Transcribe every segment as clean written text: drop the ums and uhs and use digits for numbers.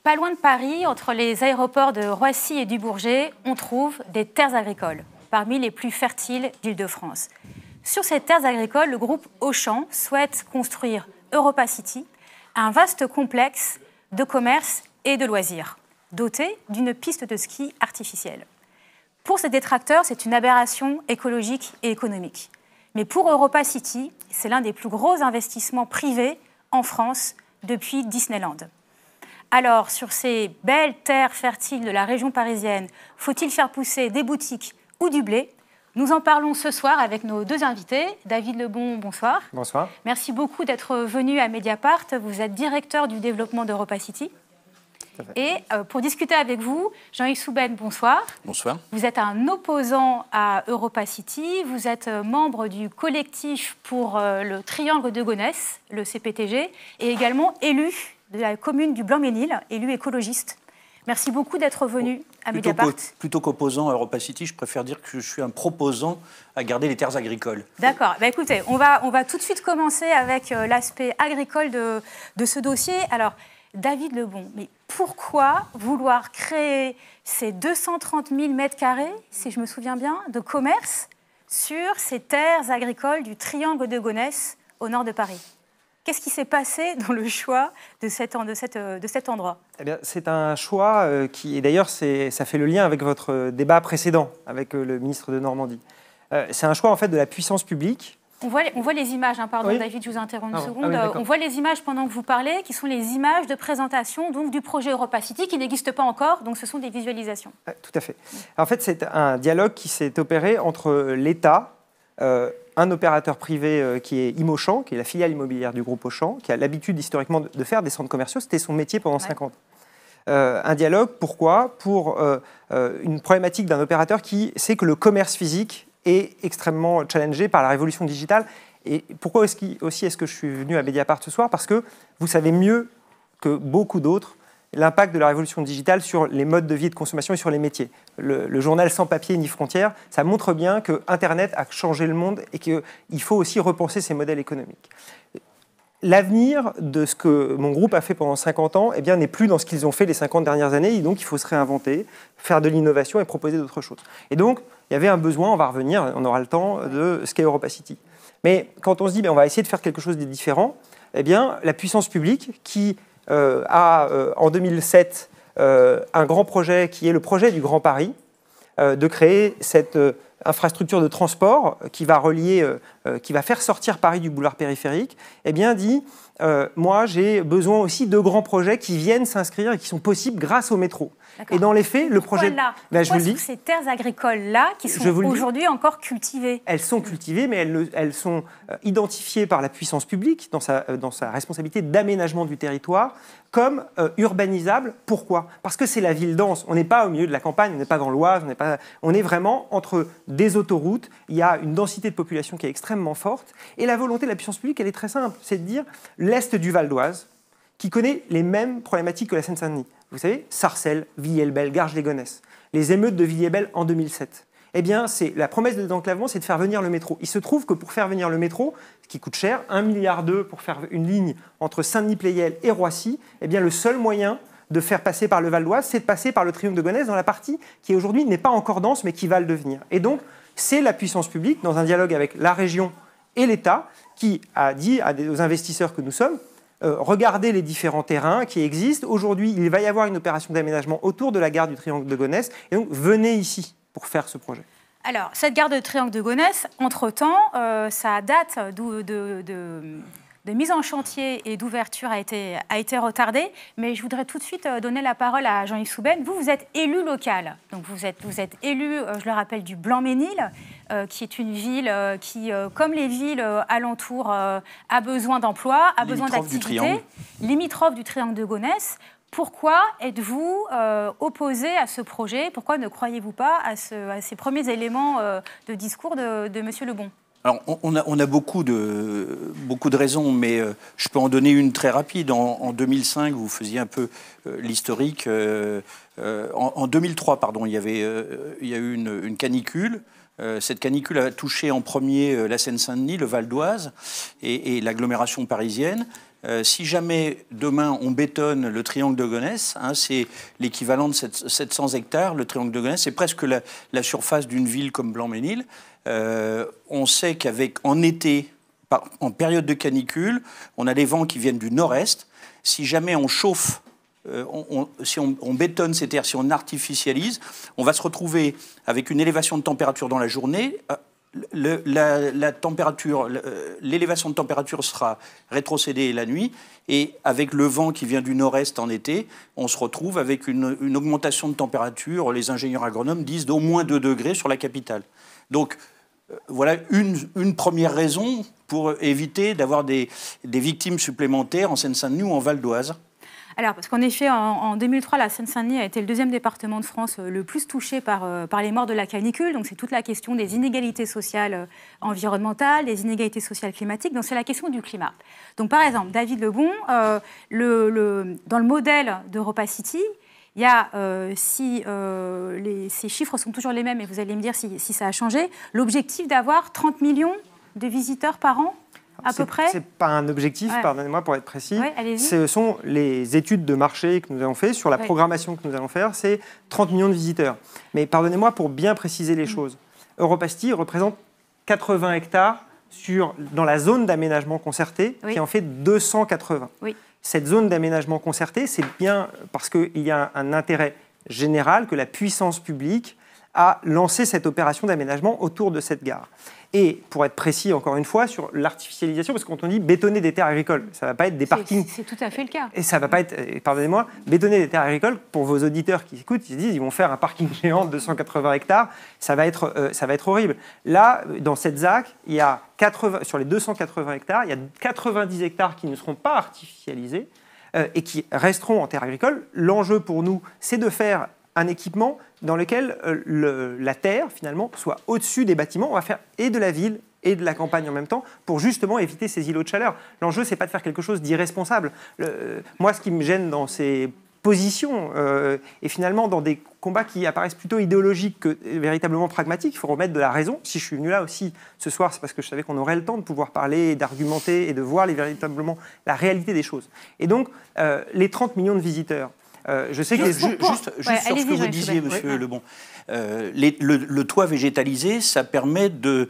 Pas loin de Paris, entre les aéroports de Roissy et du Bourget, on trouve des terres agricoles, parmi les plus fertiles d'Île-de-France. Sur ces terres agricoles, le groupe Auchan souhaite construire Europa City, un vaste complexe de commerce et de loisirs, doté d'une piste de ski artificielle. Pour ces détracteurs, c'est une aberration écologique et économique. Mais pour Europa City, c'est l'un des plus gros investissements privés en France depuis Disneyland. Alors, sur ces belles terres fertiles de la région parisienne, faut-il faire pousser des boutiques ou du blé? Nous en parlons ce soir avec nos deux invités. David Lebon, bonsoir. Bonsoir. Merci beaucoup d'être venu à Mediapart. Vous êtes directeur du développement d'Europa City. Et pour discuter avec vous, Jean-Yves Souben, bonsoir. Bonsoir. Vous êtes un opposant à Europa City. Vous êtes membre du collectif pour le Triangle de Gonesse, le CPTG, et également élu de la commune du Blanc-Ménil, élu écologiste. Merci beaucoup d'être venu à Mediapart. Plutôt qu'opposant à Europa City, je préfère dire que je suis un proposant à garder les terres agricoles. D'accord. Bah, écoutez, on va tout de suite commencer avec l'aspect agricole de ce dossier. Alors, David Lebon, mais pourquoi vouloir créer ces 230 000 mètres carrés, si je me souviens bien, de commerce sur ces terres agricoles du Triangle de Gonesse au nord de Paris? Qu'est-ce qui s'est passé dans le choix de cet endroit? Eh bien, c'est un choix qui, et d'ailleurs, ça fait le lien avec votre débat précédent avec le ministre de Normandie. C'est un choix en fait de la puissance publique. On voit les images, hein, pardon, oui. David, je vous interromps une seconde. Oui, on voit les images pendant que vous parlez, qui sont les images de présentation donc, du projet Europa City, qui n'existe pas encore, donc ce sont des visualisations. Tout à fait. En fait, c'est un dialogue qui s'est opéré entre l'État, un opérateur privé qui est Imauchan, qui est la filiale immobilière du groupe Auchan, qui a l'habitude historiquement de faire des centres commerciaux, c'était son métier pendant 50 ans. Un dialogue, pourquoi? Pour une problématique d'un opérateur qui sait que le commerce physique est extrêmement challengé par la révolution digitale. Et pourquoi est-ce que je suis venu à Mediapart ce soir? Parce que vous savez mieux que beaucoup d'autres l'impact de la révolution digitale sur les modes de vie et de consommation et sur les métiers. Le journal Sans papier ni frontières, ça montre bien que Internet a changé le monde et qu'il faut aussi repenser ses modèles économiques. L'avenir de ce que mon groupe a fait pendant 50 ans eh bien, n'est plus dans ce qu'ils ont fait les 50 dernières années, et donc il faut se réinventer, faire de l'innovation et proposer d'autres choses. Et donc, il y avait un besoin, on va revenir, on aura le temps, de ce qu'est Europa City. Mais quand on se dit on va essayer de faire quelque chose de différent, eh bien, la puissance publique qui a en 2007 un grand projet qui est le projet du Grand Paris, de créer cette infrastructure de transport qui va relier, qui va faire sortir Paris du boulevard périphérique, eh bien dit, moi j'ai besoin aussi de grands projets qui viennent s'inscrire et qui sont possibles grâce au métro. Et dans les faits, le projet... Pourquoi je vous dis, ces terres agricoles-là, qui sont aujourd'hui encore cultivées? Elles sont cultivées, mais elles sont identifiées par la puissance publique dans sa responsabilité d'aménagement du territoire comme urbanisables. Pourquoi? Parce que c'est la ville dense. On n'est pas au milieu de la campagne, on n'est pas dans l'Oise, on est vraiment entre des autoroutes. Il y a une densité de population qui est extrêmement forte. Et la volonté de la puissance publique, elle est très simple. C'est de dire l'Est du Val d'Oise, qui connaît les mêmes problématiques que la Seine-Saint-Denis. Vous savez, Sarcelles, Villiers-le-Bel, Garges-les-Gonesse, les émeutes de Villiers-Bel en 2007. Eh bien, la promesse de désenclavement, c'est de faire venir le métro. Il se trouve que pour faire venir le métro, ce qui coûte cher, 1,2 milliard pour faire une ligne entre Saint-Denis-Pleyel et Roissy, eh bien, le seul moyen de faire passer par le Val d'Oise, c'est de passer par le Triangle de Gonesse dans la partie qui aujourd'hui n'est pas encore dense, mais qui va le devenir. Et donc, c'est la puissance publique, dans un dialogue avec la région et l'État, qui a dit aux investisseurs que nous sommes, regardez les différents terrains qui existent. Aujourd'hui, il va y avoir une opération d'aménagement autour de la gare du Triangle de Gonesse. Et donc, venez ici pour faire ce projet. Alors, cette gare de Triangle de Gonesse, entre-temps, sa date de mise en chantier et d'ouverture a été retardée. Mais je voudrais tout de suite donner la parole à Jean-Yves Souben. Vous êtes élu local. Donc, vous êtes élu, je le rappelle, du Blanc-Ménil, qui est une ville qui, comme les villes alentours, a besoin d'emplois, a besoin d'activités, limitrophe du Triangle de Gonesse. Pourquoi êtes-vous opposé à ce projet? Pourquoi ne croyez-vous pas à ces premiers éléments de discours de M. Lebon? Alors, on a beaucoup de raisons, mais je peux en donner une très rapide. En 2005, vous faisiez un peu l'historique. En 2003, pardon, il y a eu une canicule. Cette canicule a touché en premier la Seine-Saint-Denis, le Val d'Oise et l'agglomération parisienne. Si jamais demain on bétonne le triangle de Gonesse, hein, c'est l'équivalent de 700 hectares, le triangle de Gonesse, c'est presque la surface d'une ville comme Blanc-Ménil. On sait qu'en été, en période de canicule, on a des vents qui viennent du nord-est. Si jamais on chauffe, si on bétonne ces terres, si on artificialise, on va se retrouver avec une élévation de température dans la journée. L'élévation de température sera rétrocédée la nuit, et avec le vent qui vient du nord-est en été, on se retrouve avec une augmentation de température. Les ingénieurs agronomes disent d'au moins 2 degrés sur la capitale. Donc, voilà une première raison pour éviter d'avoir des victimes supplémentaires en Seine-Saint-Denis ou en Val d'Oise. Alors, parce qu'en effet, en 2003, la Seine-Saint-Denis a été le 2e département de France le plus touché par les morts de la canicule. Donc, c'est toute la question des inégalités sociales environnementales, des inégalités sociales climatiques. Donc, c'est la question du climat. Donc, par exemple, David Lebon, dans le modèle d'Europa City, il y a, ces chiffres sont toujours les mêmes, et vous allez me dire si ça a changé, l'objectif d'avoir 30 millions de visiteurs par an, à peu près. Ce n'est pas un objectif, pardonnez-moi pour être précis. Ouais, ce sont les études de marché que nous avons faites sur la programmation que nous allons faire, c'est 30 millions de visiteurs. Mais pardonnez-moi pour bien préciser les choses. Europa City représente 80 hectares dans la zone d'aménagement concerté, qui en fait 280. Oui. Cette zone d'aménagement concerté, c'est bien parce qu'il y a un intérêt général que la puissance publique a lancé cette opération d'aménagement autour de cette gare. Et pour être précis, encore une fois, sur l'artificialisation, parce que quand on dit bétonner des terres agricoles, ça ne va pas être des parkings. C'est tout à fait le cas. Et ça ne va pas être, pardonnez-moi, bétonner des terres agricoles, pour vos auditeurs qui écoutent, ils se disent ils vont faire un parking géant de 280 hectares, ça va être horrible. Là, dans cette ZAC, il y a sur les 280 hectares, il y a 90 hectares qui ne seront pas artificialisés et qui resteront en terres agricoles. L'enjeu pour nous, c'est de faire un équipement dans lequel la terre, finalement, soit au-dessus des bâtiments. On va faire et de la ville et de la campagne en même temps pour justement éviter ces îlots de chaleur. L'enjeu, ce n'est pas de faire quelque chose d'irresponsable. Moi, ce qui me gêne dans ces positions et finalement dans des combats qui apparaissent plutôt idéologiques que véritablement pragmatiques, il faut remettre de la raison. Si je suis venu là aussi ce soir, c'est parce que je savais qu'on aurait le temps de pouvoir parler, d'argumenter et de voir véritablement la réalité des choses. Et donc, les 30 millions de visiteurs, je sais que juste sur ce que vous disiez, monsieur Lebon, le toit végétalisé, ça permet de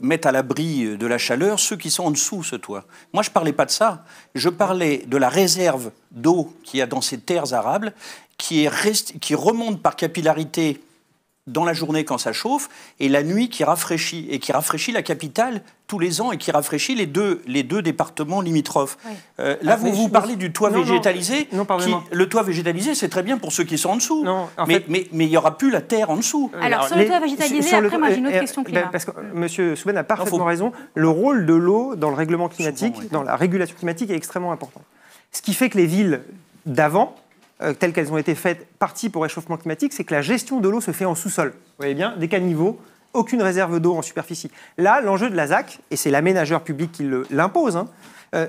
mettre à l'abri de la chaleur ceux qui sont en dessous ce toit. Moi, je ne parlais pas de ça. Je parlais de la réserve d'eau qu'il y a dans ces terres arables qui remonte par capillarité dans la journée quand ça chauffe, et la nuit qui rafraîchit la capitale tous les ans et qui rafraîchit les deux départements limitrophes. Oui. Là, vous parlez du toit végétalisé. Le toit végétalisé, c'est très bien pour ceux qui sont en dessous. Mais il n'y aura plus la terre en dessous. Alors, sur le toit végétalisé, après, moi, j'ai une autre question climat. Parce que M. Souben a parfaitement raison. Le rôle de l'eau dans le règlement climatique, dans la régulation climatique, est extrêmement important. Ce qui fait que les villes d'avant, telles qu'elles ont été faites, parties pour réchauffement climatique, c'est que la gestion de l'eau se fait en sous-sol. Vous voyez bien, des caniveaux, aucune réserve d'eau en superficie. Là, l'enjeu de la ZAC, et c'est l'aménageur public qui l'impose,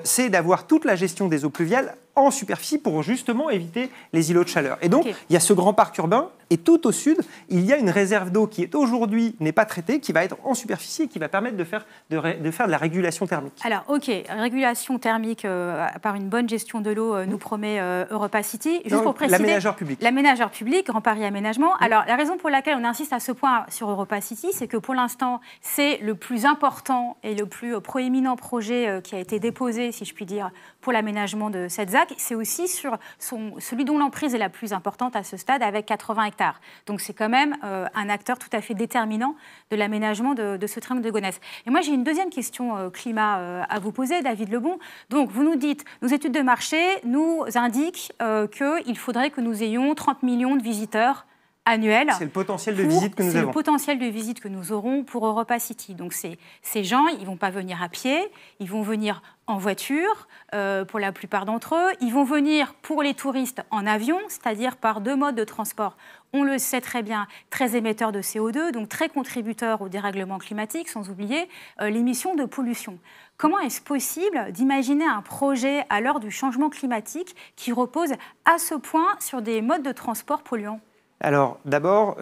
c'est d'avoir toute la gestion des eaux pluviales en superficie pour justement éviter les îlots de chaleur. Et donc, il y a ce grand parc urbain, et tout au sud, il y a une réserve d'eau qui aujourd'hui n'est pas traitée, qui va être en superficie et qui va permettre de faire de la régulation thermique. Alors, régulation thermique par une bonne gestion de l'eau nous promet Europa City. Juste pour préciser, l'aménageur public. L'aménageur public, Grand Paris Aménagement. Alors, la raison pour laquelle on insiste à ce point sur Europa City, c'est que pour l'instant, c'est le plus important et le plus proéminent projet qui a été déposé, si je puis dire, pour l'aménagement de cette ZAC. C'est aussi sur celui dont l'emprise est la plus importante à ce stade, avec 80 hectares. Donc c'est quand même un acteur tout à fait déterminant de l'aménagement de ce triangle de Gonesse. Et moi j'ai une deuxième question climat à vous poser, David Lebon. Donc vous nous dites, nos études de marché nous indiquent qu'il faudrait que nous ayons 30 millions de visiteurs annuel. C'est le potentiel de visite que nous avons. C'est le potentiel de visite que nous aurons pour Europa City. Donc ces gens, ils ne vont pas venir à pied, ils vont venir en voiture, pour la plupart d'entre eux. Ils vont venir pour les touristes en avion, c'est-à-dire par 2 modes de transport. On le sait très bien, très émetteurs de CO2, donc très contributeurs au dérèglement climatique, sans oublier l'émission de pollution. Comment est-ce possible d'imaginer un projet à l'heure du changement climatique qui repose à ce point sur des modes de transport polluants ? Alors, d'abord,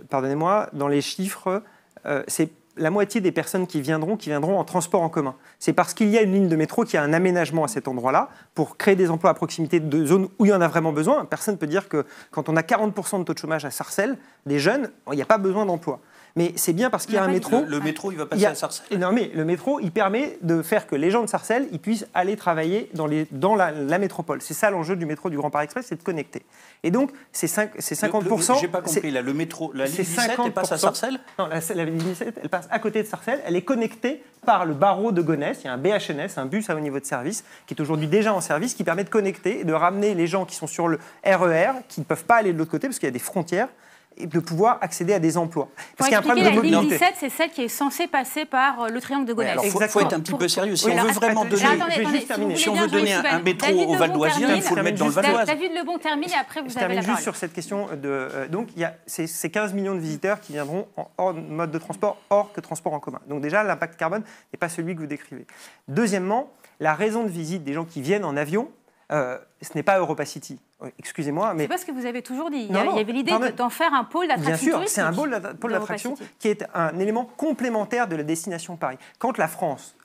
pardonnez-moi, dans les chiffres, c'est la moitié des personnes qui viendront en transport en commun. C'est parce qu'il y a une ligne de métro qui a un aménagement à cet endroit-là pour créer des emplois à proximité de zones où il y en a vraiment besoin. Personne ne peut dire que quand on a 40% de taux de chômage à Sarcelles, des jeunes, il n'y a pas besoin d'emploi. Mais c'est bien parce qu'il y a un métro. Le métro, il va passer à Sarcelles. Non, mais le métro, il permet de faire que les gens de Sarcelles, ils puissent aller travailler dans la métropole. C'est ça l'enjeu du métro du Grand Paris Express, c'est de connecter. Et donc, c'est 50%. J'ai pas compris, là, le métro, la ligne 17, elle passe à Sarcelles ? Non, la ligne 17, elle passe à côté de Sarcelles. Elle est connectée par le barreau de Gonesse. Il y a un BHNS, un bus à haut niveau de service, qui est aujourd'hui déjà en service, qui permet de connecter et de ramener les gens qui sont sur le RER, qui ne peuvent pas aller de l'autre côté parce qu'il y a des frontières, et de pouvoir accéder à des emplois. Parce qu'il y a un problème de mobilité. La ligne 17, c'est celle qui est censée passer par le triangle de Gonesse. Alors, il faut être un petit peu sérieux. Si on veut vraiment donner, si on veut donner un métro au Val-d'Oisien, il faut le mettre dans le Val-d'Oise. David Lebon termine et après vous avez la parole. Juste sur cette question de... donc, il y a ces 15 millions de visiteurs qui viendront en mode de transport hors que transport en commun. Donc déjà, l'impact carbone n'est pas celui que vous décrivez. Deuxièmement, la raison de visite des gens qui viennent en avion, ce n'est pas Europa City. Excusez-moi, mais... C'est pas ce que vous avez toujours dit. Il y avait l'idée d'en faire un pôle d'attraction touristique. Bien sûr, c'est un pôle d'attraction qui est un élément complémentaire de la destination Paris. Quand la France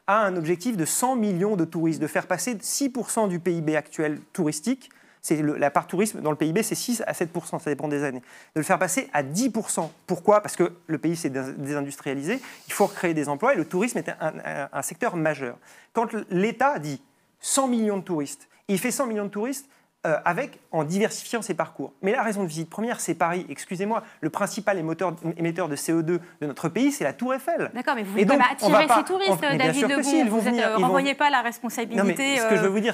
a un objectif de 100 millions de touristes, de faire passer 6% du PIB actuel touristique, la part tourisme dans le PIB, c'est 6 à 7%, ça dépend des années. De le faire passer à 10%. Pourquoi ? Parce que le pays s'est désindustrialisé, il faut recréer des emplois et le tourisme est un secteur majeur. Quand l'État dit 100 millions de touristes, il fait 100 millions de touristes en diversifiant ses parcours. Mais la raison de visite première, c'est Paris. Excusez-moi, le principal émetteur de CO2 de notre pays, c'est la Tour Eiffel. D'accord, mais vous ne voulez pas attirer ces touristes, David Lebon. Vous ne renvoyez pas la responsabilité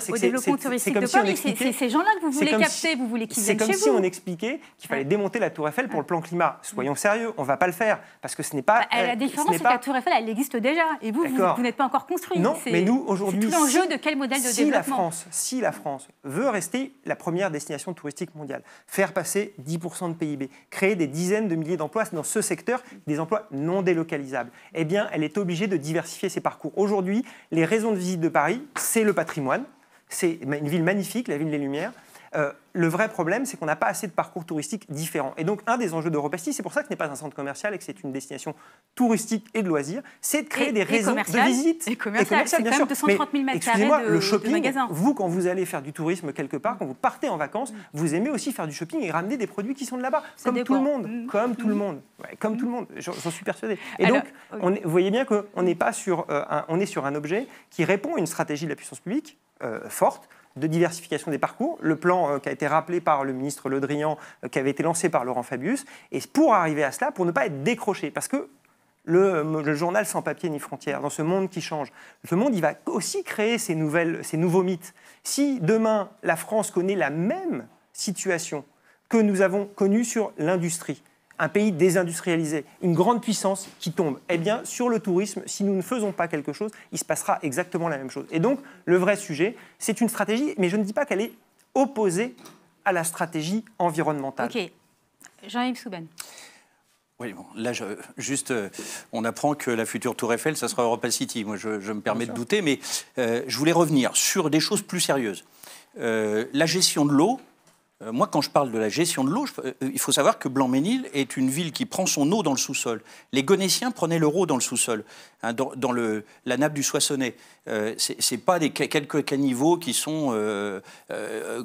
au développement touristique de Paris. C'est ces gens-là que vous voulez capter, vous voulez qu'ils viennent chez vous. C'est comme si on expliquait qu'il fallait démonter la Tour Eiffel pour le plan climat. Soyons sérieux, on ne va pas le faire, parce que ce n'est pas... La différence, c'est que la Tour Eiffel, elle existe déjà, et vous n'êtes pas encore construit. Non, mais nous, aujourd'hui... C'est tout l'enjeu de quel modèle de développement. Si la France veut rester la première destination touristique mondiale, faire passer 10% de PIB, créer des dizaines de milliers d'emplois dans ce secteur, des emplois non délocalisables, eh bien, elle est obligée de diversifier ses parcours. Aujourd'hui, les raisons de visite de Paris, c'est le patrimoine, c'est une ville magnifique, la ville des Lumières. Le vrai problème, c'est qu'on n'a pas assez de parcours touristiques différents. Et donc, un des enjeux d'Europa City, c'est pour ça que ce n'est pas un centre commercial et que c'est une destination touristique et de loisirs, c'est de créer des raisons de visite. Et commercial, c'est quand même 230 000 mètres carrés de magasins. Vous, quand vous allez faire du tourisme quelque part, quand vous partez en vacances, vous aimez aussi faire du shopping et ramener des produits qui sont de là-bas, comme tout le monde. Comme tout le monde. Ouais, comme tout le monde, j'en suis persuadé. Et donc, vous voyez bien qu'on n'est pas sur on est sur un objet qui répond à une stratégie de la puissance publique forte, de diversification des parcours, le plan qui a été rappelé par le ministre Le Drian, qui avait été lancé par Laurent Fabius, et pour arriver à cela, pour ne pas être décroché, parce que le journal sans papier ni frontières, dans ce monde qui change, ce monde, il va aussi créer ces nouveaux mythes. Si demain, la France connaît la même situation que nous avons connue sur l'industrie, un pays désindustrialisé, une grande puissance qui tombe, eh bien, sur le tourisme, si nous ne faisons pas quelque chose, il se passera exactement la même chose. Et donc, le vrai sujet, c'est une stratégie, mais je ne dis pas qu'elle est opposée à la stratégie environnementale. Ok. Jean-Yves Souben. Oui, bon, là, on apprend que la future Tour Eiffel, ça sera Europa City. Moi, je me permets de douter, mais je voulais revenir sur des choses plus sérieuses. La gestion de l'eau. Moi, quand je parle de la gestion de l'eau, il faut savoir que Blanc-Ménil est une ville qui prend son eau dans le sous-sol. Les Gonétiens prenaient leur eau dans le sous-sol, hein, dans la nappe du Soissonnais. C'est pas quelques caniveaux qui sont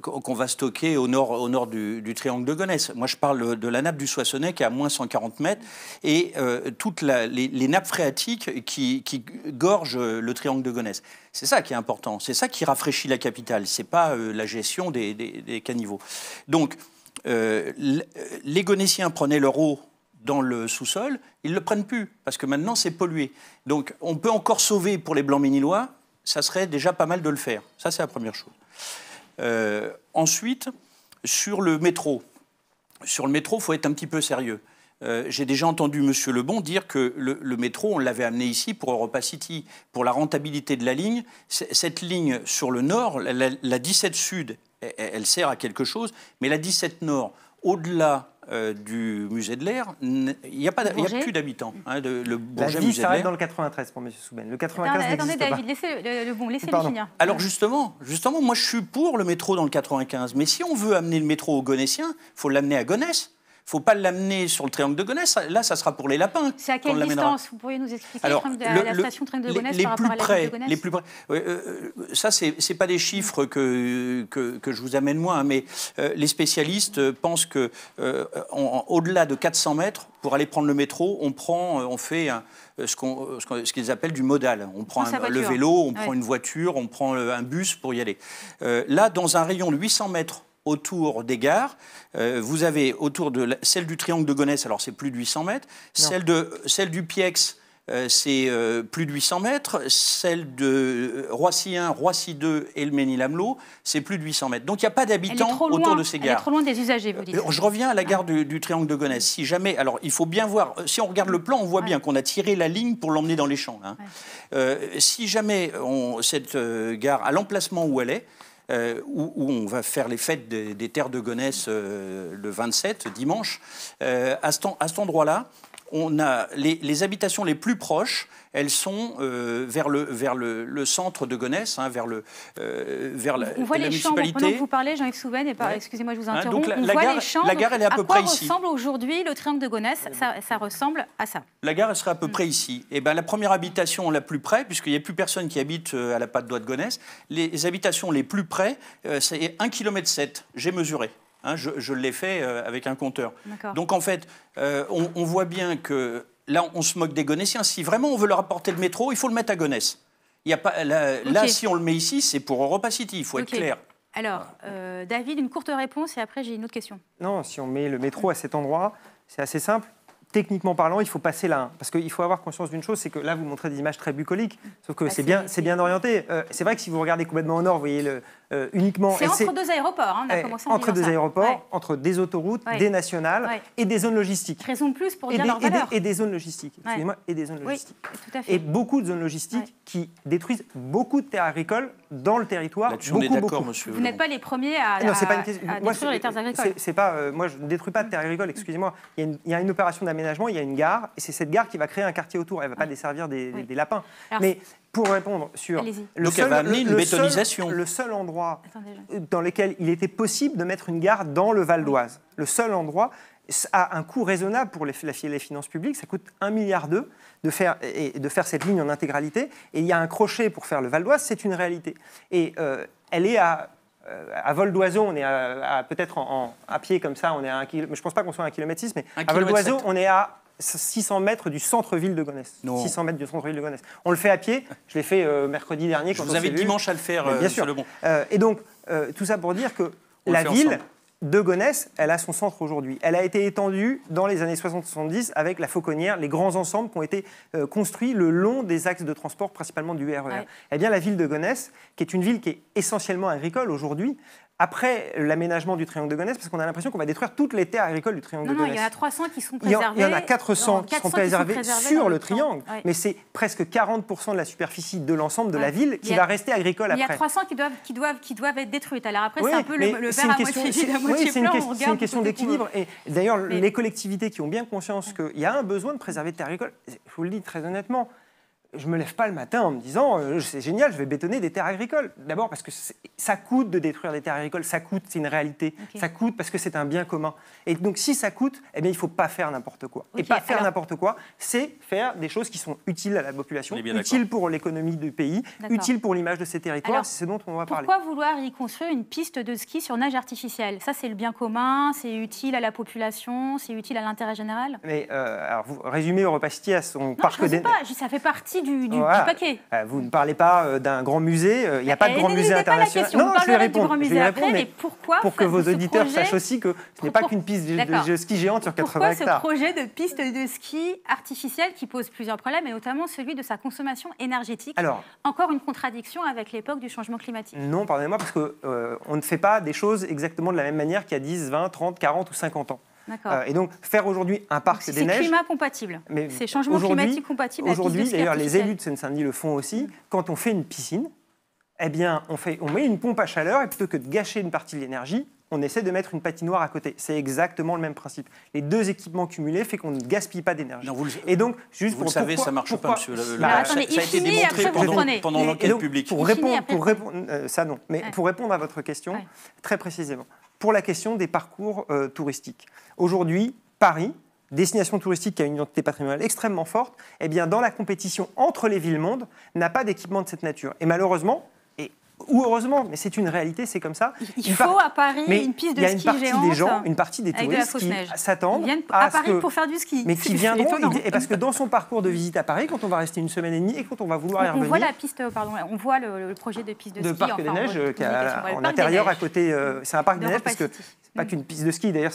qu'on va stocker au nord du triangle de Gonesse. Moi, je parle de la nappe du Soissonnais qui est à moins 140 mètres et toutes les nappes phréatiques qui gorgent le triangle de Gonesse. C'est ça qui est important. C'est ça qui rafraîchit la capitale. C'est pas la gestion des caniveaux. Donc, les Gonétiens prenaient leur eau dans le sous-sol, ils ne le prennent plus, parce que maintenant, c'est pollué. Donc, on peut encore sauver pour les Blancs-Ménilois, ça serait déjà pas mal de le faire. Ça, c'est la première chose. Ensuite, sur le métro. Sur le métro, il faut être un petit peu sérieux. J'ai déjà entendu M. Lebon dire que le métro, on l'avait amené ici pour Europa City, pour la rentabilité de la ligne. Cette ligne sur le nord, la 17 Sud, elle sert à quelque chose, mais la 17 Nord, au-delà du musée de l'air, il n'y a plus d'habitants. Hein, le Bourget musée s'arrête dans le 93 pour M. Souben. Le 95 n'existe pas. Attendez, David, laissez-le finir. Alors justement, moi je suis pour le métro dans le 95, mais si on veut amener le métro aux Gonétiens, il faut l'amener à Gonesse. faut pas l'amener sur le triangle de Gonesse. Là, ça sera pour les lapins. C'est à quelle distance? Vous pourriez nous expliquer la station triangle de Gonesse par rapport à la ville de Gonesse? Les plus près. Ça, c'est pas des chiffres que je vous amène moi, hein, mais les spécialistes pensent que au-delà de 400 mètres, pour aller prendre le métro, on fait ce qu'ils appellent du modal. On prend le vélo, on prend une voiture, on prend un bus pour y aller. Là, dans un rayon de 800 mètres autour des gares, vous avez autour de celle du triangle de Gonesse, alors c'est plus de 800 mètres, celle du Piex, c'est plus de 800 mètres, celle de Roissy 1, Roissy 2 et le Mesnil-Amelot, c'est plus de 800 mètres. Donc il n'y a pas d'habitants autour de ces gares. Elle est trop loin des usagers, vous dites. Je reviens à la gare du triangle de Gonesse. Si jamais, alors il faut bien voir, si on regarde le plan, on voit bien qu'on a tiré la ligne pour l'emmener dans les champs. Hein. Si jamais cette gare, à l'emplacement où elle est, où on va faire les fêtes des terres de Gonesse le 27, dimanche, à cet endroit-là, on a les habitations les plus proches, elles sont vers le centre de Gonesse, hein, vers la municipalité. On voit les champs, pendant que vous parlez, Jean-Yves Souven, excusez-moi, je vous interromps. Donc la gare, elle est à peu près ici. À quoi ressemble aujourd'hui le triangle de Gonesse? Ça ressemble à ça. La gare, elle serait à peu près ici. Et ben, la première habitation la plus près, puisqu'il n'y a plus personne qui habite à la patte d'oie de Gonesse, les habitations les plus près, c'est 1,7 km. J'ai mesuré. Hein, je l'ai fait avec un compteur. Donc en fait, on voit bien que là, on se moque des Gonessiens. Si vraiment on veut leur apporter le métro, il faut le mettre à Gonesse. Il y a pas, là, si on le met ici, c'est pour Europa City, il faut être clair. Alors, David, une courte réponse et après j'ai une autre question. Non, si on met le métro à cet endroit, c'est assez simple. Techniquement parlant, il faut passer là. Parce qu'il faut avoir conscience d'une chose, c'est que là, vous montrez des images très bucoliques, sauf que c'est bien orienté. C'est vrai que si vous regardez complètement au nord, vous voyez uniquement... C'est entre deux aéroports, hein, on a commencé en entre deux aéroports, entre des autoroutes, des nationales et des zones logistiques. Raison de plus pour dire leur valeur. Et des zones logistiques, excusez-moi, et des zones logistiques. Tout à fait. Et beaucoup de zones logistiques qui détruisent beaucoup de terres agricoles dans le territoire. Là-dessus, on est d'accord, monsieur. Vous n'êtes pas les premiers à détruire les terres agricoles. Moi, je ne détruis pas de terres agricoles, excusez-moi. Il y a une opération d'aménagement, il y a une gare, et c'est cette gare qui va créer un quartier autour. Elle ne va pas desservir des lapins. Alors, mais pour répondre sur le seul endroit dans lequel il était possible de mettre une gare dans le Val d'Oise, le seul endroit a un coût raisonnable pour les finances publiques, ça coûte 1,2 milliard de faire cette ligne en intégralité, et il y a un crochet pour faire le Val d'Oise, c'est une réalité. Et elle est à vol d'oiseau, on est peut-être à pied comme ça, on est à 1 km, je ne pense pas qu'on soit à 1,6 km, mais à vol d'oiseau, on est à 600 mètres du centre-ville de Gonesse. 600 mètres du centre-ville de Gonesse. On le fait à pied. Je l'ai fait mercredi dernier. Je vous invite dimanche à le faire. Bien sûr. Et donc, tout ça pour dire que la ville de Gonesse, elle a son centre aujourd'hui. Elle a été étendue dans les années 60-70 avec la Fauconnière, les grands ensembles qui ont été construits le long des axes de transport, principalement du RER. Eh bien, la ville de Gonesse, qui est une ville qui est essentiellement agricole aujourd'hui, après l'aménagement du triangle de Gonesse, parce qu'on a l'impression qu'on va détruire toutes les terres agricoles du triangle de Gonesse. Non, il y en a 300 qui sont préservées. Il y en a 400 qui sont préservées sur le triangle, mais c'est presque 40% de la superficie de l'ensemble de la ville qui va rester agricole après. Il y a 300 qui doivent être détruites. Alors après, c'est un peu le verre à moitié vide, à moitié plein. C'est une question d'équilibre. Et d'ailleurs, les collectivités qui ont bien conscience qu'il y a un besoin de préserver les terres agricoles, je vous le dis très honnêtement, je ne me lève pas le matin en me disant c'est génial, je vais bétonner des terres agricoles. D'abord parce que ça coûte de détruire des terres agricoles, ça coûte, c'est une réalité. Ça coûte parce que c'est un bien commun. Et donc si ça coûte, eh bien, il ne faut pas faire n'importe quoi. Et pas faire n'importe quoi, c'est faire des choses qui sont utiles à la population, utiles pour l'économie du pays, utiles pour l'image de ces territoires. C'est ce dont on va parler. Pourquoi vouloir y construire une piste de ski sur nage artificielle? Ça, c'est le bien commun, c'est utile à la population, c'est utile à l'intérêt général? Mais alors, vous résumez Europa City à son parc d'énergie. Non, je ne sais pas, ça fait partie du paquet. Vous ne parlez pas d'un grand musée, il n'y a pas de grand musée international. Non, je vais répondre, mais pourquoi pour que vos auditeurs sachent aussi que ce n'est pas qu'une piste de ski géante sur 80 hectares. Pourquoi ce projet de piste de ski artificielle qui pose plusieurs problèmes, et notamment celui de sa consommation énergétique? Alors, encore une contradiction avec l'époque du changement climatique. Non, pardonnez-moi, parce qu'on ne fait pas des choses exactement de la même manière qu'il y a 10, 20, 30, 40 ou 50 ans. Et donc, faire aujourd'hui un parc des neiges... C'est climat compatible. C'est changement climatique compatible. Aujourd'hui, d'ailleurs, les élus de Seine-Saint-Denis le font aussi. Quand on fait une piscine, eh bien, on met une pompe à chaleur et plutôt que de gâcher une partie de l'énergie, on essaie de mettre une patinoire à côté. C'est exactement le même principe. Les deux équipements cumulés font qu'on ne gaspille pas d'énergie. Et donc, juste vous le savez, ça ne marche pas, monsieur. Attendez, ça a été démontré pendant l'enquête publique. Pour répondre à votre question, très précisément, pour la question des parcours touristiques. Aujourd'hui, Paris, destination touristique qui a une identité patrimoniale extrêmement forte, eh bien, dans la compétition entre les villes-mondes, n'a pas d'équipement de cette nature. Et malheureusement, ou heureusement, mais c'est une réalité, c'est comme ça. Il faut à Paris une piste de ski géante. Il y a une partie des gens, une partie des touristes qui s'attendent à Paris pour faire du ski. Mais qui viendront, et parce que dans son parcours de visite à Paris, quand on va rester une semaine et demie et quand on va vouloir y revenir... On voit la piste, on voit le projet de piste de ski. De Parc des Neiges, en intérieur à côté, c'est un parc des Neiges, parce que c'est pas qu'une piste de ski, d'ailleurs,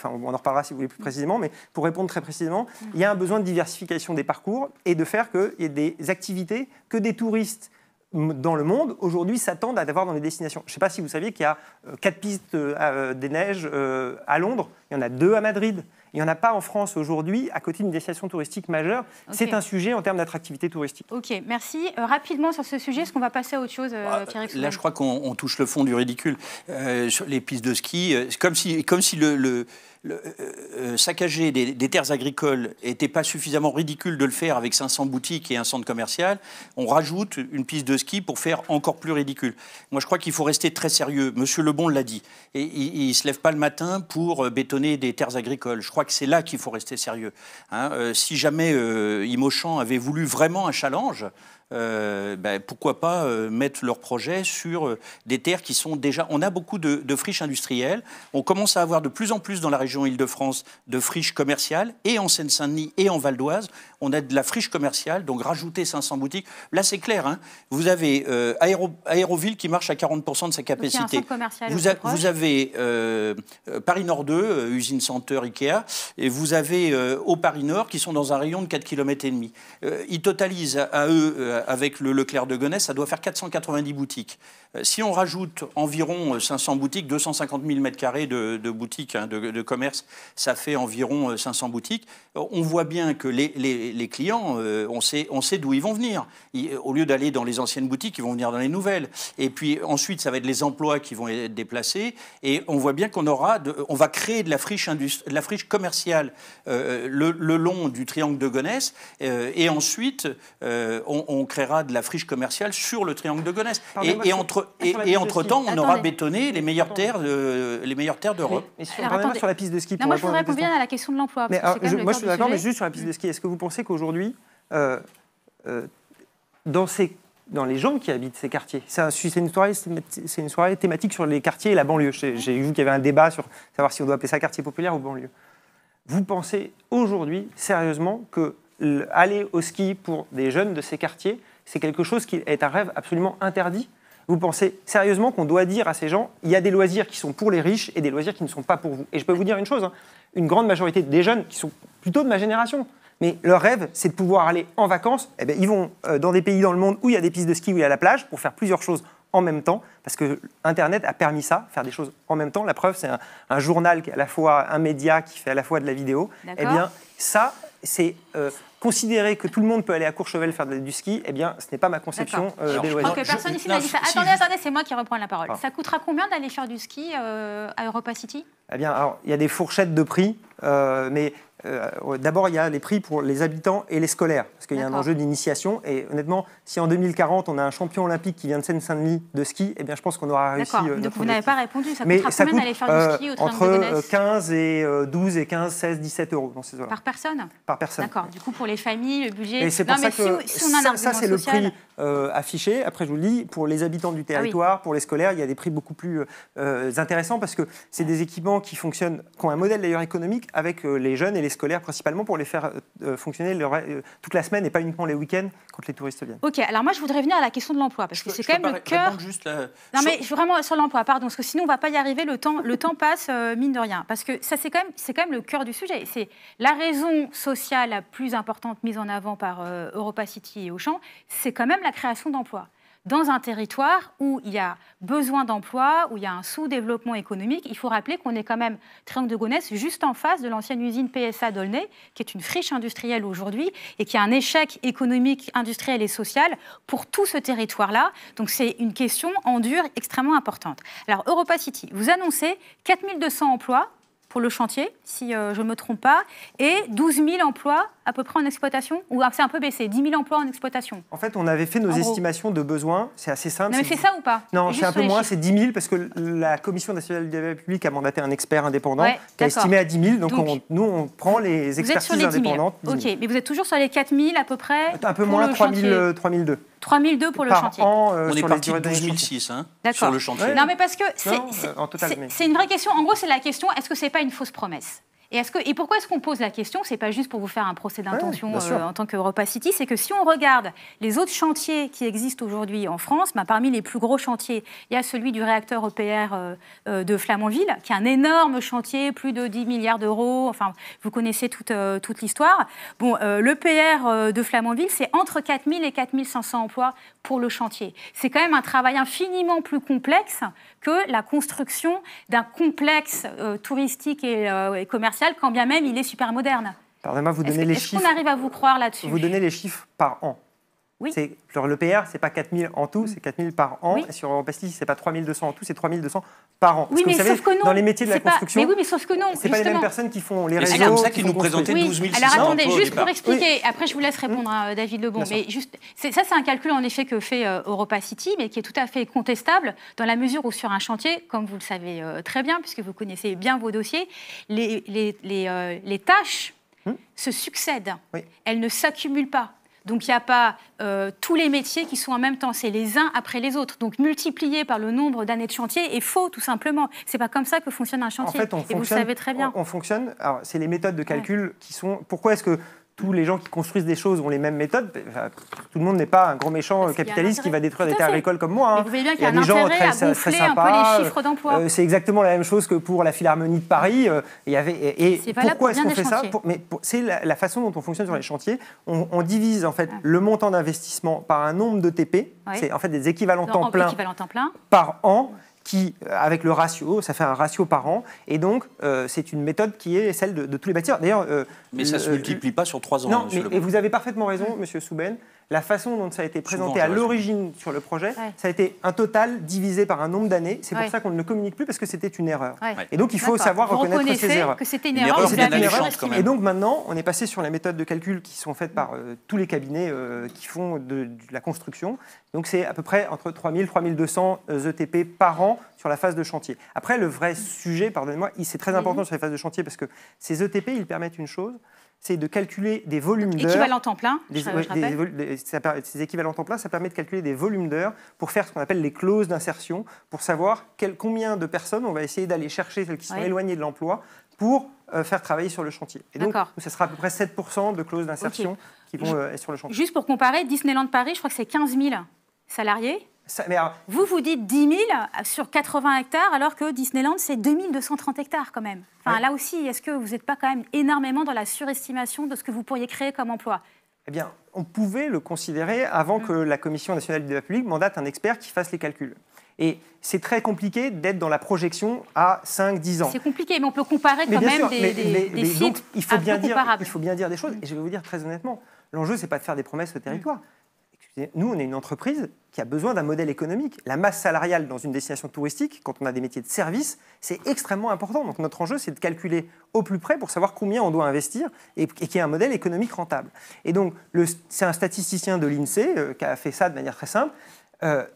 on en reparlera si vous voulez plus précisément, mais pour répondre très précisément, il y a un besoin de diversification des parcours et de faire qu'il y ait des activités que des touristes dans le monde, aujourd'hui, s'attendent à avoir dans les destinations. Je ne sais pas si vous saviez qu'il y a 4 pistes des neiges à Londres, il y en a 2 à Madrid. Il n'y en a pas en France aujourd'hui, à côté d'une destination touristique majeure. Okay. C'est un sujet en termes d'attractivité touristique. Ok, merci. Rapidement sur ce sujet, est-ce qu'on va passer à autre chose, Pierre? Là, je crois qu'on touche le fond du ridicule. Sur les pistes de ski, comme si saccager des terres agricoles n'était pas suffisamment ridicule de le faire avec 500 boutiques et un centre commercial, on rajoute une piste de ski pour faire encore plus ridicule. Moi, je crois qu'il faut rester très sérieux. Monsieur Lebon l'a dit. Et il ne se lève pas le matin pour bétonner des terres agricoles. Je crois que c'est là qu'il faut rester sérieux. Si jamais Imauchan avait voulu vraiment un challenge, pourquoi pas mettre leur projet sur des terres qui sont déjà... On a beaucoup de friches industrielles. On commence à avoir de plus en plus dans la région Île-de-France de friches commerciales, et en Seine-Saint-Denis et en Val d'Oise. On a de la friche commerciale, donc rajouter 500 boutiques. Là, c'est clair. Vous avez Aéroville qui marche à 40% de sa capacité. Vous avez Paris Nord 2, Usine Center, Ikea, et vous avez au Paris Nord qui sont dans un rayon de 4,5 km. Ils totalisent à eux... avec le Leclerc de Gonesse, ça doit faire 490 boutiques. Si on rajoute environ 500 boutiques, 250 000 m² de boutiques, de commerce, ça fait environ 500 boutiques. On voit bien que les clients, on sait d'où ils vont venir. Au lieu d'aller dans les anciennes boutiques, ils vont venir dans les nouvelles. Et puis ensuite, ça va être les emplois qui vont être déplacés. Et on voit bien qu'on va créer de la friche commerciale le long du triangle de Gonesse. Et ensuite, on créera de la friche commerciale sur le triangle de Gonesse. Et entre-temps, on aura bétonné les meilleures terres d'Europe. Pardonnez-moi sur la piste de ski. Moi, je voudrais qu'on vienne à la question de l'emploi. Moi, je suis d'accord, mais juste sur la piste de ski, est-ce que vous pensez qu'aujourd'hui, dans les gens qui habitent ces quartiers, c'est une soirée thématique sur les quartiers et la banlieue. J'ai vu qu'il y avait un débat sur savoir si on doit appeler ça quartier populaire ou banlieue. Vous pensez aujourd'hui, sérieusement, que aller au ski pour des jeunes de ces quartiers, c'est quelque chose qui est un rêve absolument interdit? Vous pensez sérieusement qu'on doit dire à ces gens, il y a des loisirs qui sont pour les riches et des loisirs qui ne sont pas pour vous? Et je peux vous dire une chose, une grande majorité des jeunes qui sont plutôt de ma génération, mais leur rêve, c'est de pouvoir aller en vacances. Eh bien, ils vont dans des pays dans le monde où il y a des pistes de ski, où il y a la plage, pour faire plusieurs choses en même temps, parce que Internet a permis ça, faire des choses en même temps. La preuve, c'est un journal qui est à la fois un média qui fait à la fois de la vidéo. Eh bien, ça, c'est considérer que tout le monde peut aller à Courchevel faire du ski. Eh bien, ce n'est pas ma conception des loisirs. Je crois que personne ici n'a dit ça. Attendez, c'est moi qui reprends la parole. Ça coûtera combien d'aller faire du ski à Europa City? Eh bien, alors, il y a des fourchettes de prix, mais d'abord, il y a les prix pour les habitants et les scolaires, parce qu'il y a un enjeu d'initiation. Et honnêtement, si en 2040, on a un champion olympique qui vient de Seine-Saint-Denis de ski, eh bien, je pense qu'on aura réussi. D'accord, donc vous n'avez pas répondu. Ça coûtera combien d'aller faire du ski au triangle de Gonesse? Entre 15 et 12 et 15, 16, 17 euros dans ces zones. Par personne? Par personne. D'accord, du coup, pour les familles, le budget... Et c'est pour ça que ça, c'est le prix affiché. Après, je vous le dis, pour les habitants du territoire, pour les scolaires, il y a des prix beaucoup plus intéressants, parce que c'est des équipements qui fonctionnent, qui ont un modèle d'ailleurs économique avec les jeunes et les scolaires principalement, pour les faire fonctionner toute la semaine et pas uniquement les week-ends quand les touristes viennent. Ok, alors moi je voudrais venir à la question de l'emploi, parce que c'est quand même le cœur... Non mais vraiment sur l'emploi, pardon, parce que sinon on ne va pas y arriver, le temps passe mine de rien, parce que ça c'est quand même le cœur du sujet. C'est la raison sociale la plus importante mise en avant par Europa City et Auchan, c'est quand même la création d'emplois. Dans un territoire où il y a besoin d'emplois, où il y a un sous-développement économique, il faut rappeler qu'on est quand même triangle de Gonesse, juste en face de l'ancienne usine PSA d'Aulnay, qui est une friche industrielle aujourd'hui, et qui a un échec économique, industriel et social pour tout ce territoire-là. Donc c'est une question en dur extrêmement importante. Alors Europa City, vous annoncez 4200 emplois pour le chantier, si je ne me trompe pas, et 12 000 emplois à peu près en exploitation, ou c'est un peu baissé, 10 000 emplois en exploitation. En fait, on avait fait nos estimations de besoins, c'est assez simple. Non, mais c'est ça ou pas? Non, c'est un peu moins, c'est 10 000, parce que la Commission nationale de la Publique a mandaté un expert indépendant Ouais, qui a estimé à 10 000, donc nous, on prend les expertises indépendantes. Ok, mais vous êtes toujours sur les 4 000 à peu près? Un peu moins, 3 002. 3 002 pour le par chantier. An, on est parti de 12 006 sur le chantier. Non, mais parce que c'est une vraie question. En gros, c'est la question, est-ce que ce n'est pas une fausse promesse? Et pourquoi est-ce qu'on pose la question? Ce n'est pas juste pour vous faire un procès d'intention en tant qu'Europa City, c'est que si on regarde les autres chantiers qui existent aujourd'hui en France, parmi les plus gros chantiers, il y a celui du réacteur EPR de Flamanville, qui est un énorme chantier, plus de 10 milliards d'euros, enfin, vous connaissez toute l'histoire. Bon, l'EPR de Flamanville, c'est entre 4 000 et 4 500 emplois pour le chantier. C'est quand même un travail infiniment plus complexe que la construction d'un complexe touristique et commercial, quand bien même il est super moderne. Pardonnez-moi, vous donnez les chiffres. Est-ce qu'on arrive à vous croire là-dessus? Vous donnez les chiffres par an. Oui. Sur l'EPR, ce n'est pas 4 000 en tout, c'est 4 000 par an. Oui. Et sur Europa City, ce n'est pas 3 200 en tout, c'est 3 200 par an. Oui, mais vous savez, sauf que non. Dans les métiers de la construction, mais oui, mais sauf que non, ce n'est pas les mêmes personnes qui font les réseaux. C'est comme ça qu'ils nous présentaient 12 600 Alors attendez, emplois juste pour expliquer, après je vous laisse répondre à David Lebon, mais juste, ça c'est un calcul en effet que fait Europa City, mais qui est tout à fait contestable, dans la mesure où sur un chantier, comme vous le savez très bien, puisque vous connaissez bien vos dossiers, les tâches se succèdent, elles ne s'accumulent pas. Donc il n'y a pas tous les métiers qui sont en même temps, c'est les uns après les autres. Donc multiplié par le nombre d'années de chantier est faux, tout simplement. C'est pas comme ça que fonctionne un chantier. En fait, et vous le savez très bien. On fonctionne. Alors c'est les méthodes de calcul qui sont. Pourquoi est-ce que tous les gens qui construisent des choses ont les mêmes méthodes? Enfin, tout le monde n'est pas un gros méchant capitaliste qui va détruire des terres agricoles comme moi. Mais vous voyez bien qu'il y a un intérêt à gonfler un peu les chiffres d'emploi. C'est exactement la même chose que pour la Philharmonie de Paris. Pourquoi est-ce qu'on fait ça? C'est la façon dont on fonctionne sur les chantiers. On divise en fait le montant d'investissement par un nombre de TP. C'est en fait des équivalents temps plein par an. Qui, avec le ratio, ça fait un ratio par an, et donc c'est une méthode qui est celle de tous les bâtilleurs. D'ailleurs, mais ça ne se multiplie pas sur 3 ans. Non, et vous avez parfaitement raison, Monsieur Souben. La façon dont ça a été présenté à l'origine sur le projet, ça a été un total divisé par un nombre d'années. C'est pour ça qu'on ne le communique plus, parce que c'était une erreur. Et donc il faut savoir reconnaître ces erreurs. Que c'était une erreur, et donc maintenant, on est passé sur les méthodes de calcul qui sont faites par tous les cabinets qui font de la construction. Donc c'est à peu près entre 3 000 et 3 200 ETP par an sur la phase de chantier. Après, le vrai sujet, pardonnez-moi, c'est très important sur les phases de chantier, parce que ces ETP, ils permettent une chose, c'est de calculer des volumes d'heures. Équivalent temps plein, je rappelle. Ces équivalents temps plein, ça permet de calculer des volumes d'heures pour faire ce qu'on appelle les clauses d'insertion, pour savoir combien de personnes on va essayer d'aller chercher, celles qui sont éloignées de l'emploi, pour faire travailler sur le chantier. Et donc, ça sera à peu près 7% de clauses d'insertion qui vont être sur le chantier. Juste pour comparer, Disneyland Paris, je crois que c'est 15 000 salariés. Alors, vous dites 10 000 sur 80 hectares, alors que Disneyland, c'est 2230 hectares quand même. Enfin, là aussi, est-ce que vous n'êtes pas quand même énormément dans la surestimation de ce que vous pourriez créer comme emploi? Eh bien, on pouvait le considérer avant que la Commission nationale de la Publique mandate un expert qui fasse les calculs. Et c'est très compliqué d'être dans la projection à 5-10 ans. C'est compliqué, mais on peut comparer quand même des sites donc, il faut bien comparables. dire des choses. Et je vais vous dire très honnêtement, l'enjeu, ce n'est pas de faire des promesses au territoire. Nous, on est une entreprise qui a besoin d'un modèle économique. La masse salariale dans une destination touristique, quand on a des métiers de service, c'est extrêmement important. Donc notre enjeu, c'est de calculer au plus près pour savoir combien on doit investir et qu'il y ait un modèle économique rentable. Et donc, c'est un statisticien de l'INSEE qui a fait ça de manière très simple.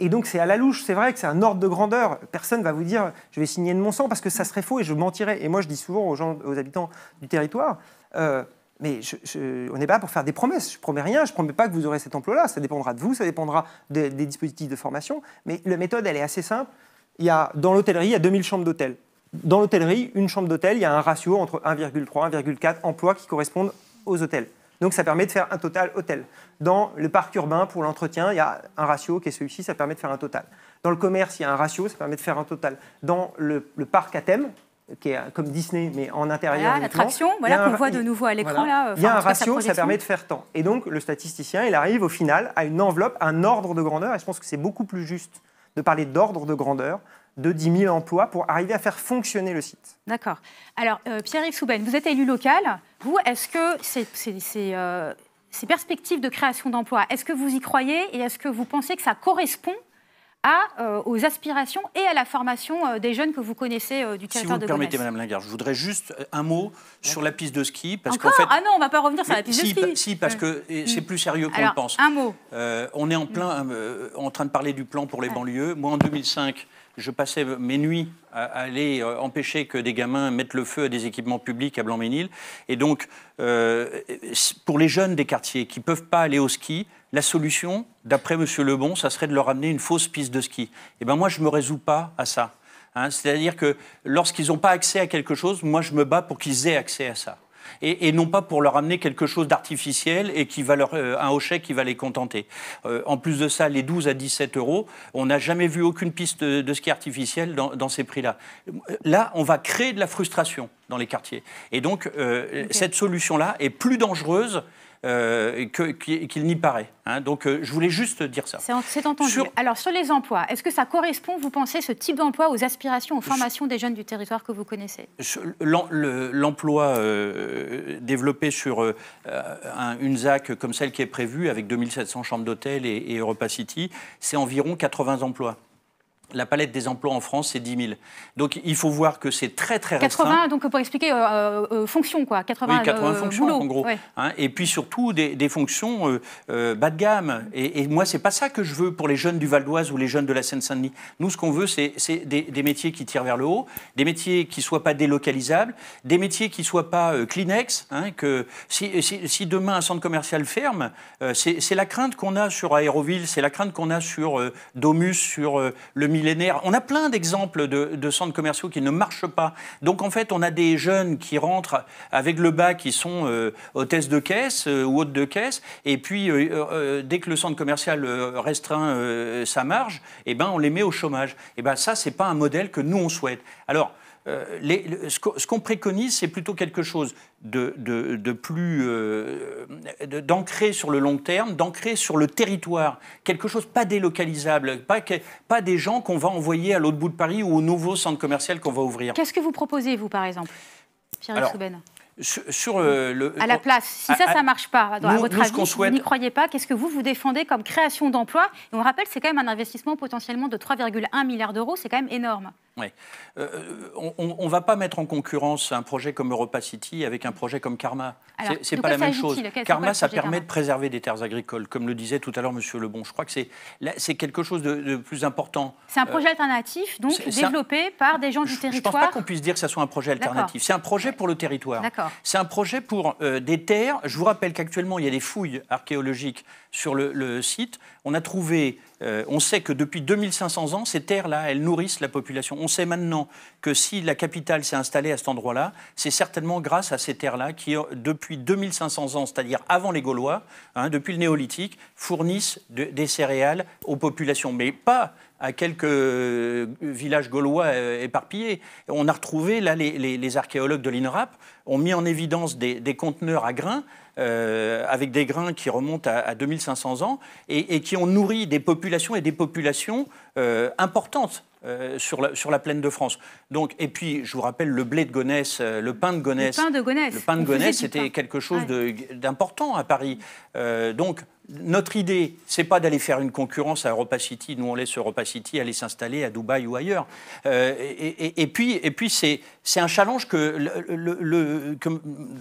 Et donc, c'est à la louche. C'est vrai que c'est un ordre de grandeur. Personne ne va vous dire « je vais signer de mon sang » parce que ça serait faux et je mentirais. Et moi, je dis souvent aux habitants du territoire mais on n'est pas là pour faire des promesses. Je ne promets rien, je ne promets pas que vous aurez cet emploi-là. Ça dépendra de vous, ça dépendra des dispositifs de formation. Mais la méthode, elle est assez simple. Dans l'hôtellerie, il y a 2000 chambres d'hôtel. Dans l'hôtellerie, une chambre d'hôtel, il y a un ratio entre 1,3 et 1,4 emplois qui correspondent aux hôtels. Donc ça permet de faire un total hôtel. Dans le parc urbain, pour l'entretien, il y a un ratio qui est celui-ci, ça permet de faire un total. Dans le commerce, il y a un ratio, ça permet de faire un total. Dans le parc à thème, qui est comme Disney, mais en intérieur. Voilà, l'attraction, qu'on voit de nouveau à l'écran. Là, il y a un ratio, ça permet de faire tant. Et donc, le statisticien, il arrive au final à une enveloppe, un ordre de grandeur, et je pense que c'est beaucoup plus juste de parler d'ordre de grandeur, de 10 000 emplois, pour arriver à faire fonctionner le site. D'accord. Alors, Pierre-Yves Souben, vous êtes élu local. Vous, est-ce que ces perspectives de création d'emplois, est-ce que vous y croyez et est-ce que vous pensez que ça correspond aux aspirations et à la formation des jeunes que vous connaissez du territoire de Gonesse. Si vous me permettez, Madame Linguère, je voudrais juste un mot sur la piste de ski. Parce Encore ? qu'en fait, Ah non, on ne va pas revenir sur la piste de ski. Si, parce que c'est plus sérieux qu'on le pense. Un mot. On est en train de parler du plan pour les banlieues. Moi, en 2005, je passais mes nuits à aller empêcher que des gamins mettent le feu à des équipements publics à Blanc-Ménil. Et donc, pour les jeunes des quartiers qui ne peuvent pas aller au ski, la solution, d'après M. Lebon, ça serait de leur amener une fausse piste de ski. Et bien moi, je ne me résous pas à ça. C'est-à-dire que lorsqu'ils n'ont pas accès à quelque chose, moi, je me bats pour qu'ils aient accès à ça. Et non pas pour leur amener quelque chose d'artificiel et qui va un hochet qui va les contenter. En plus de ça, les 12 à 17 €, on n'a jamais vu aucune piste de ski artificielle dans ces prix-là. Là, on va créer de la frustration dans les quartiers. Et donc, cette solution-là est plus dangereuse qu'il n'y paraît. Donc, je voulais juste dire ça. C'est entendu. Alors, sur les emplois, est-ce que ça correspond, vous pensez, ce type d'emploi aux aspirations, aux formations des jeunes du territoire que vous connaissez ? L'emploi développé sur une ZAC comme celle qui est prévue, avec 2700 chambres d'hôtel et EuropaCity, c'est environ 80 emplois. La palette des emplois en France, c'est 10 000. Donc, il faut voir que c'est très, très restreint. 80, donc pour expliquer, fonctions, quoi. 80 fonctions, boulots, en gros. Ouais. Et puis, surtout, des fonctions bas de gamme. Et moi, c'est pas ça que je veux pour les jeunes du Val d'Oise ou les jeunes de la Seine-Saint-Denis. Nous, ce qu'on veut, c'est des métiers qui tirent vers le haut, des métiers qui ne soient pas délocalisables, des métiers qui ne soient pas Kleenex. Que si demain, un centre commercial ferme, c'est la crainte qu'on a sur Aéroville, c'est la crainte qu'on a sur Domus, sur le millénaire. On a plein d'exemples de centres commerciaux qui ne marchent pas. Donc, en fait, on a des jeunes qui rentrent avec le bac, qui sont hôtesses de caisse ou hôtes de caisse, et puis, dès que le centre commercial restreint sa marge, eh ben, on les met au chômage. Et ben, ça, c'est pas un modèle que nous, on souhaite. Alors, ce qu'on préconise, c'est plutôt quelque chose de plus d'ancré sur le long terme, d'ancré sur le territoire, quelque chose pas délocalisable, pas des gens qu'on va envoyer à l'autre bout de Paris ou au nouveau centre commercial qu'on va ouvrir. Qu'est-ce que vous proposez, vous, par exemple, Pierre-Yves Souben ? À la place, si ça ne marche pas, à votre avis, vous n'y croyez pas, qu'est-ce que vous défendez comme création d'emplois ? Et on rappelle, c'est quand même un investissement potentiellement de 3,1 milliards d'euros, c'est quand même énorme. Oui. On ne va pas mettre en concurrence un projet comme EuropaCity avec un projet comme Karma. Ce n'est pas la même chose. Karma, ça permet de préserver des terres agricoles, comme le disait tout à l'heure M. Lebon. Je crois que c'est quelque chose de plus important. C'est un projet alternatif, donc développé par des gens du territoire. Je ne pense pas qu'on puisse dire que ce soit un projet alternatif. C'est un projet pour le territoire. C'est un projet pour des terres. Je vous rappelle qu'actuellement, il y a des fouilles archéologiques sur le site. On a trouvé, on sait que depuis 2500 ans, ces terres-là, elles nourrissent la population. On sait maintenant que si la capitale s'est installée à cet endroit-là, c'est certainement grâce à ces terres-là qui, depuis 2500 ans, c'est-à-dire avant les Gaulois, depuis le néolithique, fournissent des céréales aux populations. Mais pas à quelques villages gaulois éparpillés. On a retrouvé, là, les archéologues de l'INRAP ont mis en évidence des conteneurs à grains, avec des grains qui remontent à 2500 ans, et qui ont nourri des populations et des populations importantes sur la plaine de France. Donc, et puis, je vous rappelle, le blé de Gonesse, le pain de Gonesse. Le pain de Gonesse, c'était quelque chose d'important à Paris. Donc, notre idée, c'est pas d'aller faire une concurrence à EuropaCity. Nous, on laisse EuropaCity aller s'installer à Dubaï ou ailleurs. Et puis, c'est un challenge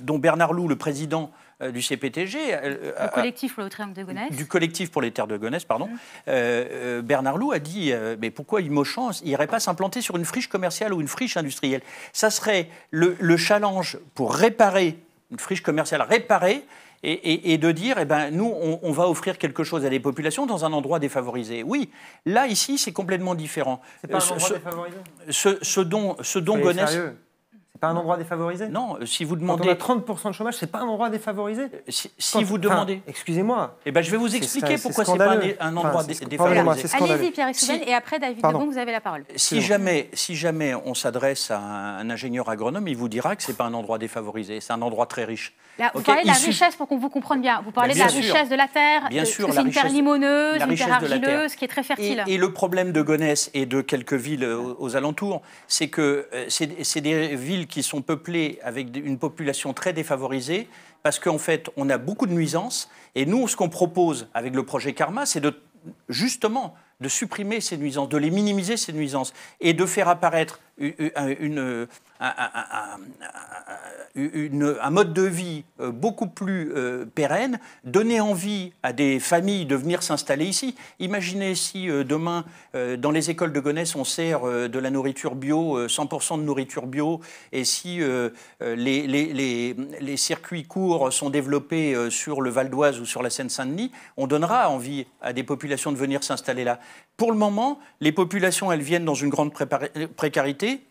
dont Bernard Loup, le président du CPTG... Le collectif pour le triangle de Gonesse. Du collectif pour les terres de Gonesse, pardon. Bernard Loup a dit, mais pourquoi Imochan n'irait pas s'implanter sur une friche commerciale ou une friche industrielle ? Ça serait le challenge pour réparer, une friche commerciale réparée, et de dire, nous, on va offrir quelque chose à des populations dans un endroit défavorisé. Oui, là, ici, c'est complètement différent. C'est pas un endroit défavorisé ? Ce dont Gonesse... Sérieux ? C'est pas un endroit défavorisé ? Non, si vous demandez... Quand on a 30% de chômage, c'est pas un endroit défavorisé ? Si vous demandez... Excusez-moi. Je vais vous expliquer pourquoi c'est pas un endroit défavorisé. Allez-y, Pierre Souben, et après, David Lebon, vous avez la parole. Si jamais on s'adresse à un ingénieur agronome, il vous dira que c'est pas un endroit défavorisé, c'est un endroit très riche. Là, vous parlez de la richesse pour qu'on vous comprenne bien. Vous parlez de la richesse de la terre, que c'est une terre limoneuse, une terre argileuse, qui est très fertile. Et le problème de Gonesse et de quelques villes aux alentours, c'est que c'est des villes qui sont peuplées avec une population très défavorisée, parce qu'en fait, on a beaucoup de nuisances. Et nous, ce qu'on propose avec le projet Karma, c'est justement de supprimer ces nuisances, de les minimiser, ces nuisances, et de faire apparaître un mode de vie beaucoup plus pérenne, donner envie à des familles de venir s'installer ici. Imaginez si demain, dans les écoles de Gonesse, on sert de la nourriture bio, 100% de nourriture bio, et si les circuits courts sont développés sur le Val d'Oise ou sur la Seine-Saint-Denis, on donnera envie à des populations de venir s'installer là. Pour le moment, les populations, elles viennent dans une grande précarité.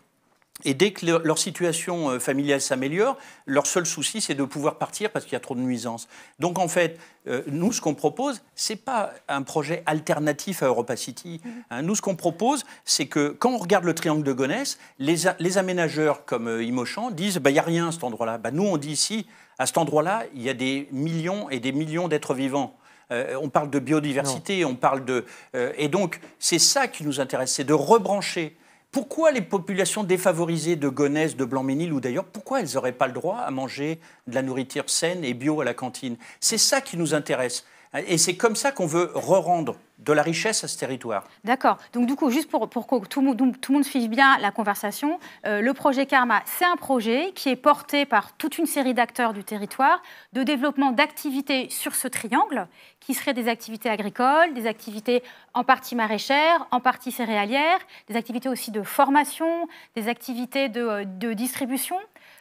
Et dès que leur situation familiale s'améliore, leur seul souci, c'est de pouvoir partir parce qu'il y a trop de nuisances. Donc en fait, nous, ce qu'on propose, ce n'est pas un projet alternatif à Europa City. Nous, ce qu'on propose, c'est que quand on regarde le triangle de Gonesse, les aménageurs comme Imochamps disent il n'y a rien à cet endroit-là. Nous, on dit ici, à cet endroit-là, il y a des millions et des millions d'êtres vivants. On parle de biodiversité, on parle de... et donc, c'est ça qui nous intéresse, c'est de rebrancher. Pourquoi les populations défavorisées de Gonesse, de Blanc-Ménil ou d'ailleurs, pourquoi elles n'auraient pas le droit à manger de la nourriture saine et bio à la cantine? C'est ça qui nous intéresse. Et c'est comme ça qu'on veut re-rendre de la richesse à ce territoire. D'accord. Donc du coup, juste pour que tout le monde suive bien la conversation, le projet Karma, c'est un projet qui est porté par toute une série d'acteurs du territoire de développement d'activités sur ce triangle, qui seraient des activités agricoles, des activités en partie maraîchères, en partie céréalières, des activités aussi de formation, des activités de distribution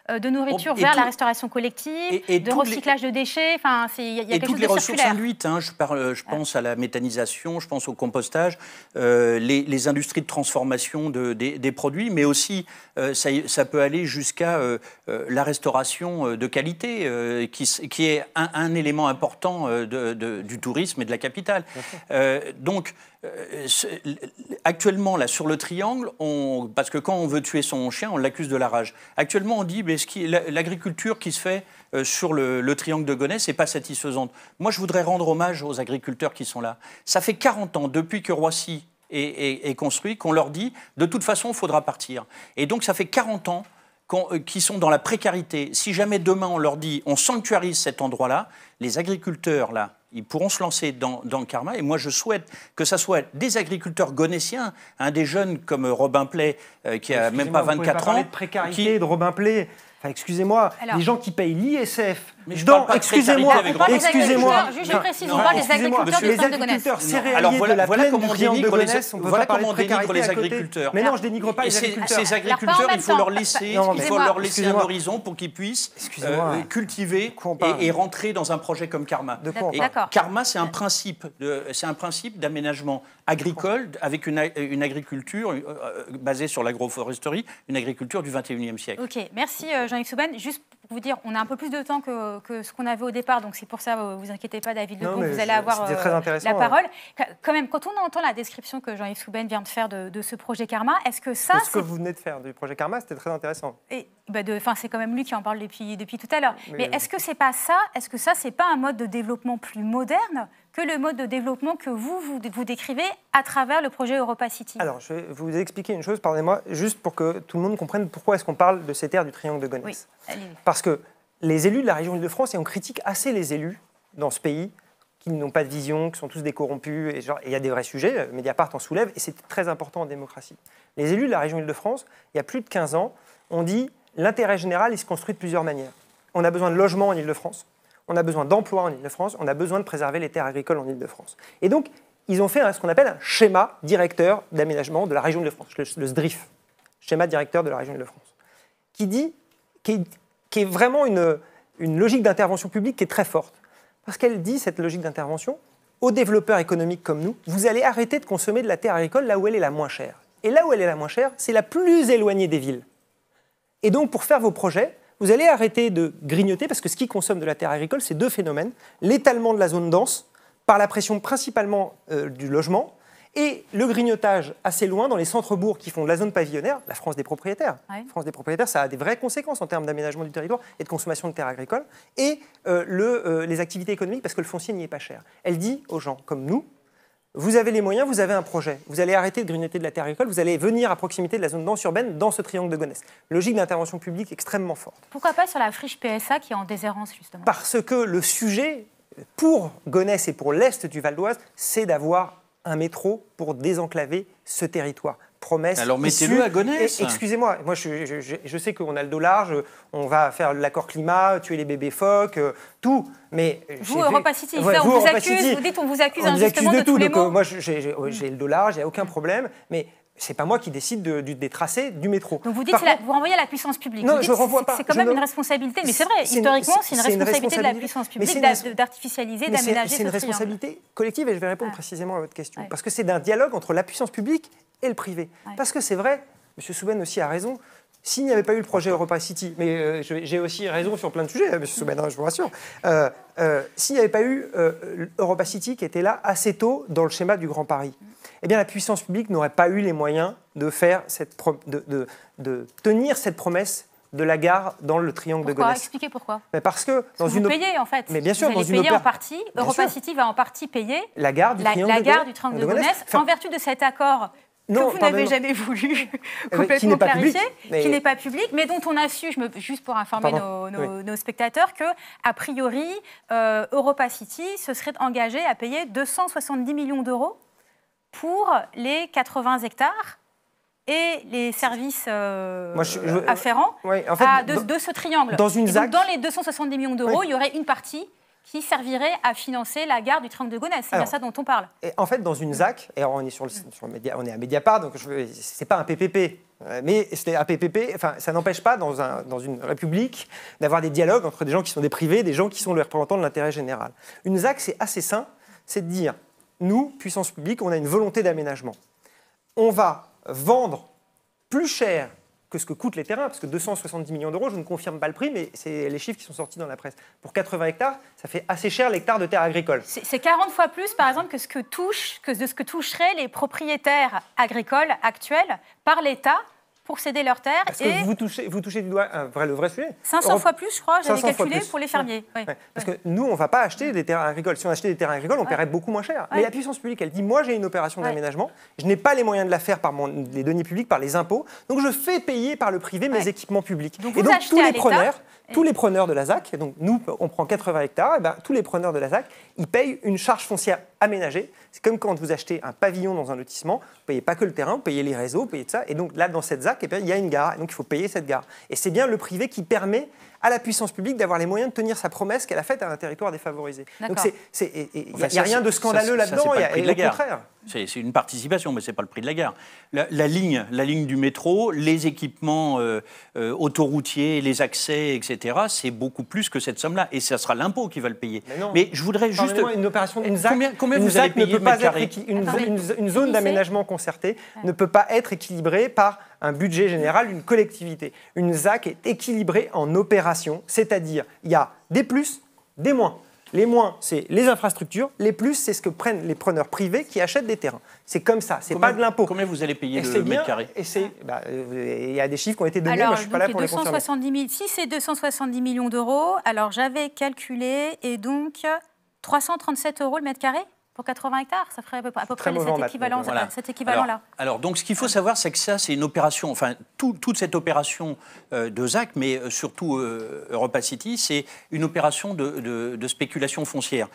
de nourriture vers la restauration collective, de recyclage de déchets. Enfin, il y a quelque chose de circulaire. Et toutes les ressources induites. Je pense à la méthanisation, je pense au compostage, les industries de transformation des produits, mais aussi ça peut aller jusqu'à la restauration de qualité, qui est un élément important du tourisme et de la capitale. Donc, actuellement, là, sur le triangle, parce que quand on veut tuer son chien, on l'accuse de la rage. Actuellement, on dit l'agriculture qui se fait sur le triangle de Gonesse n'est pas satisfaisante. Moi, je voudrais rendre hommage aux agriculteurs qui sont là. Ça fait 40 ans, depuis que Roissy est construit, qu'on leur dit, de toute façon, il faudra partir. Et donc, ça fait 40 ans qui sont dans la précarité. Si jamais demain, on leur dit, on sanctuarise cet endroit-là, les agriculteurs, là, ils pourront se lancer dans le Karma. Et moi, je souhaite que ça soit des agriculteurs gonessiens, des jeunes comme Robin Play, qui a même pas 24 ans. De précarité, de Robin Play. Enfin, excusez-moi, les gens qui payent l'ISF. Excusez-moi. Je précise, on parle des agriculteurs du triangle de Gonesse. Les agriculteurs céréaliers de la plaine du triangle de Gonesse, on peut pas parler de précarité les agriculteurs. Mais non, je dénigre pas les agriculteurs. Ces agriculteurs, il faut leur laisser un horizon pour qu'ils puissent cultiver et rentrer dans un projet comme Karma. Et Karma, c'est un principe d'aménagement agricole avec une agriculture basée sur l'agroforesterie, une agriculture du 21e siècle. Ok, merci Jean-Yves Souben. Juste pour vous dire, on a un peu plus de temps que ce qu'on avait au départ, donc c'est pour ça, vous inquiétez pas, David Lebon, vous allez avoir la parole. Quand même, quand on entend la description que Jean-Yves Souben vient de faire de ce projet Karma, est-ce que ça... Ce que vous venez de faire du projet Karma, c'était très intéressant. C'est quand même lui qui en parle depuis tout à l'heure. Mais est-ce que c'est pas ça? Est-ce que ça, c'est pas un mode de développement plus moderne que le mode de développement que vous décrivez à travers le projet Europa City? Alors, je vais vous expliquer une chose, pardonnez-moi, juste pour que tout le monde comprenne pourquoi est-ce qu'on parle de ces terres du triangle de Gonesse. Oui. Parce que les élus de la région Île-de-France, et on critique assez les élus dans ce pays, qui n'ont pas de vision, qui sont tous des corrompus, et il y a des vrais sujets, Mediapart en soulève, et c'est très important en démocratie. Les élus de la région Île-de-France, il y a plus de 15 ans, ont dit l'intérêt général, il se construit de plusieurs manières. On a besoin de logements en Île-de-France, on a besoin d'emplois en Île-de-France, on a besoin de préserver les terres agricoles en Île-de-France. Et donc, ils ont fait ce qu'on appelle un schéma directeur d'aménagement de la région Île-de-France, le SDRIF, schéma directeur de la région Île-de-France, qui est vraiment une logique d'intervention publique qui est très forte. Parce qu'elle dit, cette logique d'intervention, aux développeurs économiques comme nous, vous allez arrêter de consommer de la terre agricole là où elle est la moins chère. Et là où elle est la moins chère, c'est la plus éloignée des villes. Et donc, pour faire vos projets, vous allez arrêter de grignoter, parce que ce qui consomme de la terre agricole, c'est deux phénomènes. L'étalement de la zone dense, par la pression principalement du logement, et le grignotage assez loin dans les centres-bourgs qui font de la zone pavillonnaire, la France des propriétaires. Ouais. La France des propriétaires, ça a des vraies conséquences en termes d'aménagement du territoire et de consommation de terres agricoles. Et les activités économiques, parce que le foncier n'y est pas cher. Elle dit aux gens comme nous, vous avez les moyens, vous avez un projet. Vous allez arrêter de grignoter de la terre agricole, vous allez venir à proximité de la zone dense urbaine dans ce triangle de Gonesse. Logique d'intervention publique extrêmement forte. Pourquoi pas sur la friche PSA qui est en déshérence, justement? Parce que le sujet, pour Gonesse et pour l'Est du Val d'Oise, c'est d'avoir un métro pour désenclaver ce territoire. Promesse. Alors mettez-le à Gonesse. Excusez-moi, moi je sais qu'on a le dos large, on va faire l'accord climat, tuer les bébés phoques, tout. Mais vous, Europa City, on vous accuse, vous dites on vous accuse injustement de tous les maux. Moi j'ai le dos large, il n'y a aucun problème, mais c'est pas moi qui décide des tracés du métro. Donc vous dites vous renvoyez à la puissance publique. Non, je renvoie pas. C'est quand même une responsabilité, mais c'est vrai, historiquement, c'est une responsabilité de la puissance publique d'artificialiser, d'aménager ce C'est une responsabilité collective, et je vais répondre précisément à votre question. Parce que c'est d'un dialogue entre la puissance publique et le privé. Parce que c'est vrai, M. Souben aussi a raison, s'il n'y avait pas eu le projet Europa City, mais j'ai aussi raison sur plein de sujets, M. Souben, je vous rassure, s'il n'y avait pas eu Europa City qui était là assez tôt dans le schéma du Grand Paris, eh bien la puissance publique n'aurait pas eu les moyens de faire de tenir cette promesse de la gare dans le triangle de Gonesse. Expliquez pourquoi. Mais parce que vous payez en fait. Mais bien sûr, vous allez payer en partie. Europa City va en partie payer la gare du triangle de Gonesse. En vertu de cet accord que vous n'avez jamais voulu complètement clarifier, qui n'est pas public, mais dont on a su, juste pour informer nos spectateurs, que a priori Europa City se serait engagé à payer 270 millions d'euros pour les 80 hectares et les services afférents de ce triangle. Dans une ZAC, dans les 270 millions d'euros, il y aurait une partie qui servirait à financer la gare du triangle de Gonesse. C'est bien ça dont on parle. Et en fait, dans une ZAC, et on est sur le média, on est à Mediapart, donc c'est pas un PPP, mais c'était un PPP. Enfin, ça n'empêche pas dans une république d'avoir des dialogues entre des gens qui sont des privés, des gens qui sont les représentants de l'intérêt général. Une ZAC, c'est assez simple, c'est de dire nous, puissance publique, on a une volonté d'aménagement. On va vendre plus cher que ce que coûtent les terrains, parce que 270 millions d'euros, je ne confirme pas le prix, mais c'est les chiffres qui sont sortis dans la presse. Pour 80 hectares, ça fait assez cher l'hectare de terre agricole. C'est 40 fois plus, par exemple, de ce que toucheraient les propriétaires agricoles actuels par l'État pour céder leurs terres. Parce que vous touchez du doigt le vrai sujet. 500 fois plus, je crois, j'avais calculé pour les fermiers. Parce que nous, on ne va pas acheter des terrains agricoles. Si on achetait des terrains agricoles, on paierait beaucoup moins cher. Mais la puissance publique, elle dit, moi, j'ai une opération d'aménagement, je n'ai pas les moyens de la faire par les deniers publics, par les impôts, donc je fais payer par le privé mes équipements publics. Donc tous les preneurs de la ZAC, donc nous, on prend 80 hectares, et tous les preneurs de la ZAC, ils payent une charge foncière aménagée. C'est comme quand vous achetez un pavillon dans un lotissement, vous ne payez pas que le terrain, vous payez les réseaux, vous payez tout ça. Et donc là, dans cette ZAC, il y a une gare, et donc il faut payer cette gare. Et c'est bien le privé qui permet à la puissance publique d'avoir les moyens de tenir sa promesse qu'elle a faite à un territoire défavorisé. Donc il n'y a rien de scandaleux là-dedans, et au contraire. C'est une participation, mais ce n'est pas le prix de la gare. La ligne du métro, les équipements autoroutiers, les accès, etc., c'est beaucoup plus que cette somme-là. Et ça sera l'impôt qui va le payer. Mais je voudrais juste... Une opération d'une ZAC, combien vous allez payer une zone d'aménagement concerté ne peut pas être équilibrée par un budget général d'une collectivité. Une ZAC est équilibrée en opération, c'est-à-dire il y a des plus, des moins. Les moins, c'est les infrastructures. Les plus, c'est ce que prennent les preneurs privés qui achètent des terrains. C'est comme ça, c'est pas de l'impôt. Combien vous allez payer le mètre carré ? Il y a des chiffres qui ont été donnés, moi je ne suis pas là pour les confirmer. Si c'est 270 millions d'euros, alors j'avais calculé, et donc 337 € le mètre carré ? Pour 80 hectares, ça ferait à peu près cet équivalent-là. Alors, donc, ce qu'il faut savoir, c'est que ça, c'est une opération, enfin, toute cette opération de ZAC, mais surtout Europa City, c'est une opération de spéculation foncière.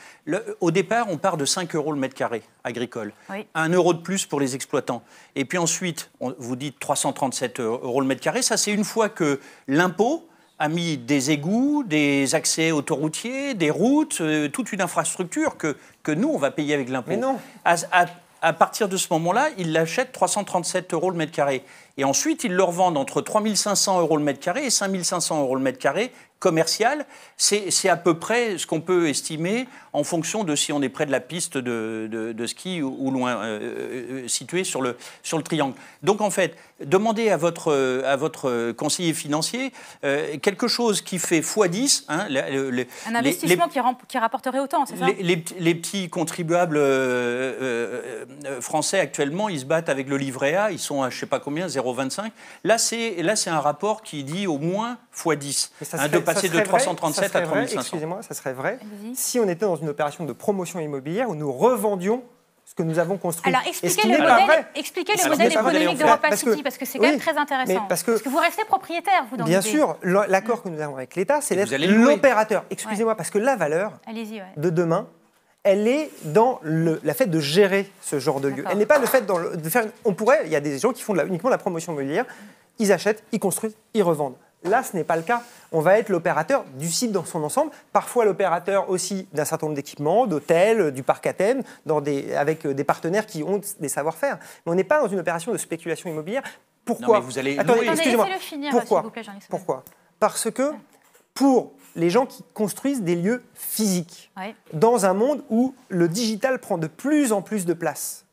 Au départ, on part de 5 € le mètre carré agricole. 1 € de plus pour les exploitants. Et puis ensuite, vous dites 337 € le mètre carré. Ça, c'est une fois que l'impôt a mis des égouts, des accès autoroutiers, des routes, toute une infrastructure que nous, on va payer avec l'impôt. Mais non. À partir de ce moment-là, ils l'achètent 337 € le mètre carré. Et ensuite, ils le revendent entre 3 500 € le mètre carré et 5 500 € le mètre carré commercial. C'est à peu près ce qu'on peut estimer en fonction de si on est près de la piste de ski ou loin, situé sur le triangle. Donc en fait, demandez à votre conseiller financier quelque chose qui fait x10. Hein, un investissement qui rapporterait autant, c'est ça ? Les petits contribuables français actuellement, ils se battent avec le livret A, ils sont à je ne sais pas combien, 0,25. Là, c'est un rapport qui dit au moins x10, de passer de 337 à 3500. Excusez-moi, ça serait vrai si on était dans une opération de promotion immobilière où nous revendions ce que nous avons construit. Alors expliquez le modèle économique d'Europa City, parce que c'est quand même très intéressant. Parce que vous restez propriétaire, vous, dans l'idée. Bien sûr, l'accord que nous avons avec l'État, c'est d'être l'opérateur. Excusez-moi, parce que la valeur de demain, elle est dans la fait de gérer ce genre de lieu. Elle n'est pas le fait de faire... il y a des gens qui font uniquement de la promotion immobilière, ils achètent, ils construisent, ils revendent. Là, ce n'est pas le cas. On va être l'opérateur du site dans son ensemble, parfois l'opérateur aussi d'un certain nombre d'équipements, d'hôtels, du parc à thème, avec des partenaires qui ont des savoir-faire. Mais on n'est pas dans une opération de spéculation immobilière. Pourquoi? Non, mais vous allez... Attendez, excusez-moi. Pourquoi? Pourquoi? Parce que pour les gens qui construisent des lieux physiques, dans un monde où le digital prend de plus en plus de place,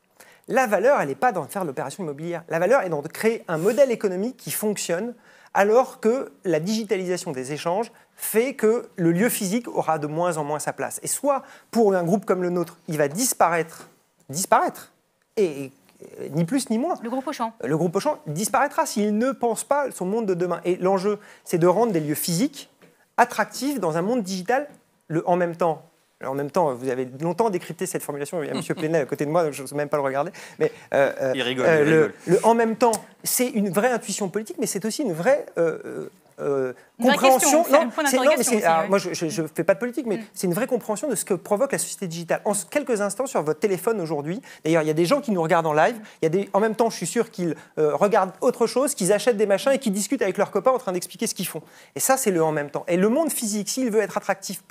la valeur, elle n'est pas dans de faire l'opération immobilière. La valeur est dans de créer un modèle économique qui fonctionne alors que la digitalisation des échanges fait que le lieu physique aura de moins en moins sa place. Et soit, pour un groupe comme le nôtre, il va disparaître, et ni plus ni moins. Le groupe Auchan. Le groupe Auchan disparaîtra s'il ne pense pas son monde de demain. Et l'enjeu, c'est de rendre des lieux physiques attractifs dans un monde digital, en même temps. Alors, en même temps, vous avez longtemps décrypté cette formulation. Il y a M. Plenel à côté de moi, donc je n'ose même pas le regarder. Mais, il rigole. En même temps, c'est une vraie intuition politique, mais c'est aussi une vraie compréhension. Moi, je ne fais pas de politique, mais c'est une vraie compréhension de ce que provoque la société digitale. En quelques instants, sur votre téléphone aujourd'hui, d'ailleurs, il y a des gens qui nous regardent en live. En même temps, je suis sûr qu'ils regardent autre chose, qu'ils achètent des machins et qu'ils discutent avec leurs copains en train d'expliquer ce qu'ils font. Et ça, c'est le en même temps. Et le monde physique, s'il veut être attractif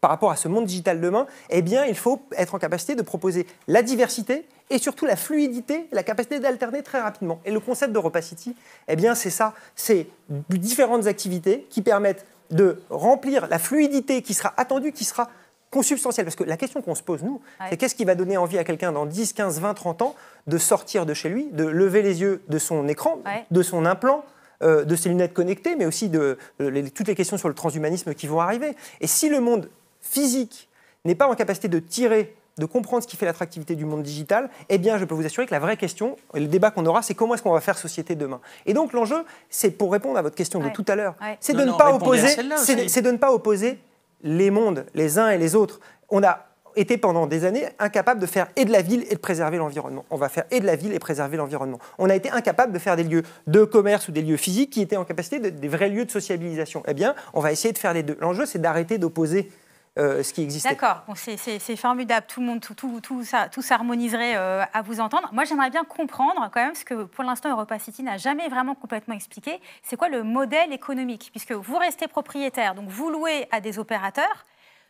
par rapport à ce monde digital demain, eh bien, il faut être en capacité de proposer la diversité et surtout la fluidité, la capacité d'alterner très rapidement. Et le concept d'EuropaCity, eh bien, c'est ça. C'est différentes activités qui permettent de remplir la fluidité qui sera attendue, qui sera consubstantielle. Parce que la question qu'on se pose, nous, c'est qu'est-ce qui va donner envie à quelqu'un dans 10, 15, 20, 30 ans de sortir de chez lui, de lever les yeux de son écran, de son implant, de ses lunettes connectées, mais aussi toutes les questions sur le transhumanisme qui vont arriver. Et si le monde physique n'est pas en capacité de comprendre ce qui fait l'attractivité du monde digital, eh bien, je peux vous assurer que la vraie question, et le débat qu'on aura, c'est comment est-ce qu'on va faire société demain. Et donc, l'enjeu, c'est pour répondre à votre question de tout à l'heure, c'est de ne pas opposer les mondes, les uns et les autres. On a été pendant des années incapable de faire et de la ville et de préserver l'environnement. On va faire et de la ville et préserver l'environnement. On a été incapable de faire des lieux de commerce ou des lieux physiques qui étaient en capacité des vrais lieux de sociabilisation. Eh bien, on va essayer de faire les deux. L'enjeu, c'est d'arrêter d'opposer ce qui existait. D'accord, bon, c'est formidable, tout le monde, tout s'harmoniserait à vous entendre. Moi, j'aimerais bien comprendre quand même ce que pour l'instant EuropaCity n'a jamais vraiment complètement expliqué. C'est quoi le modèle économique? Puisque vous restez propriétaire, donc vous louez à des opérateurs.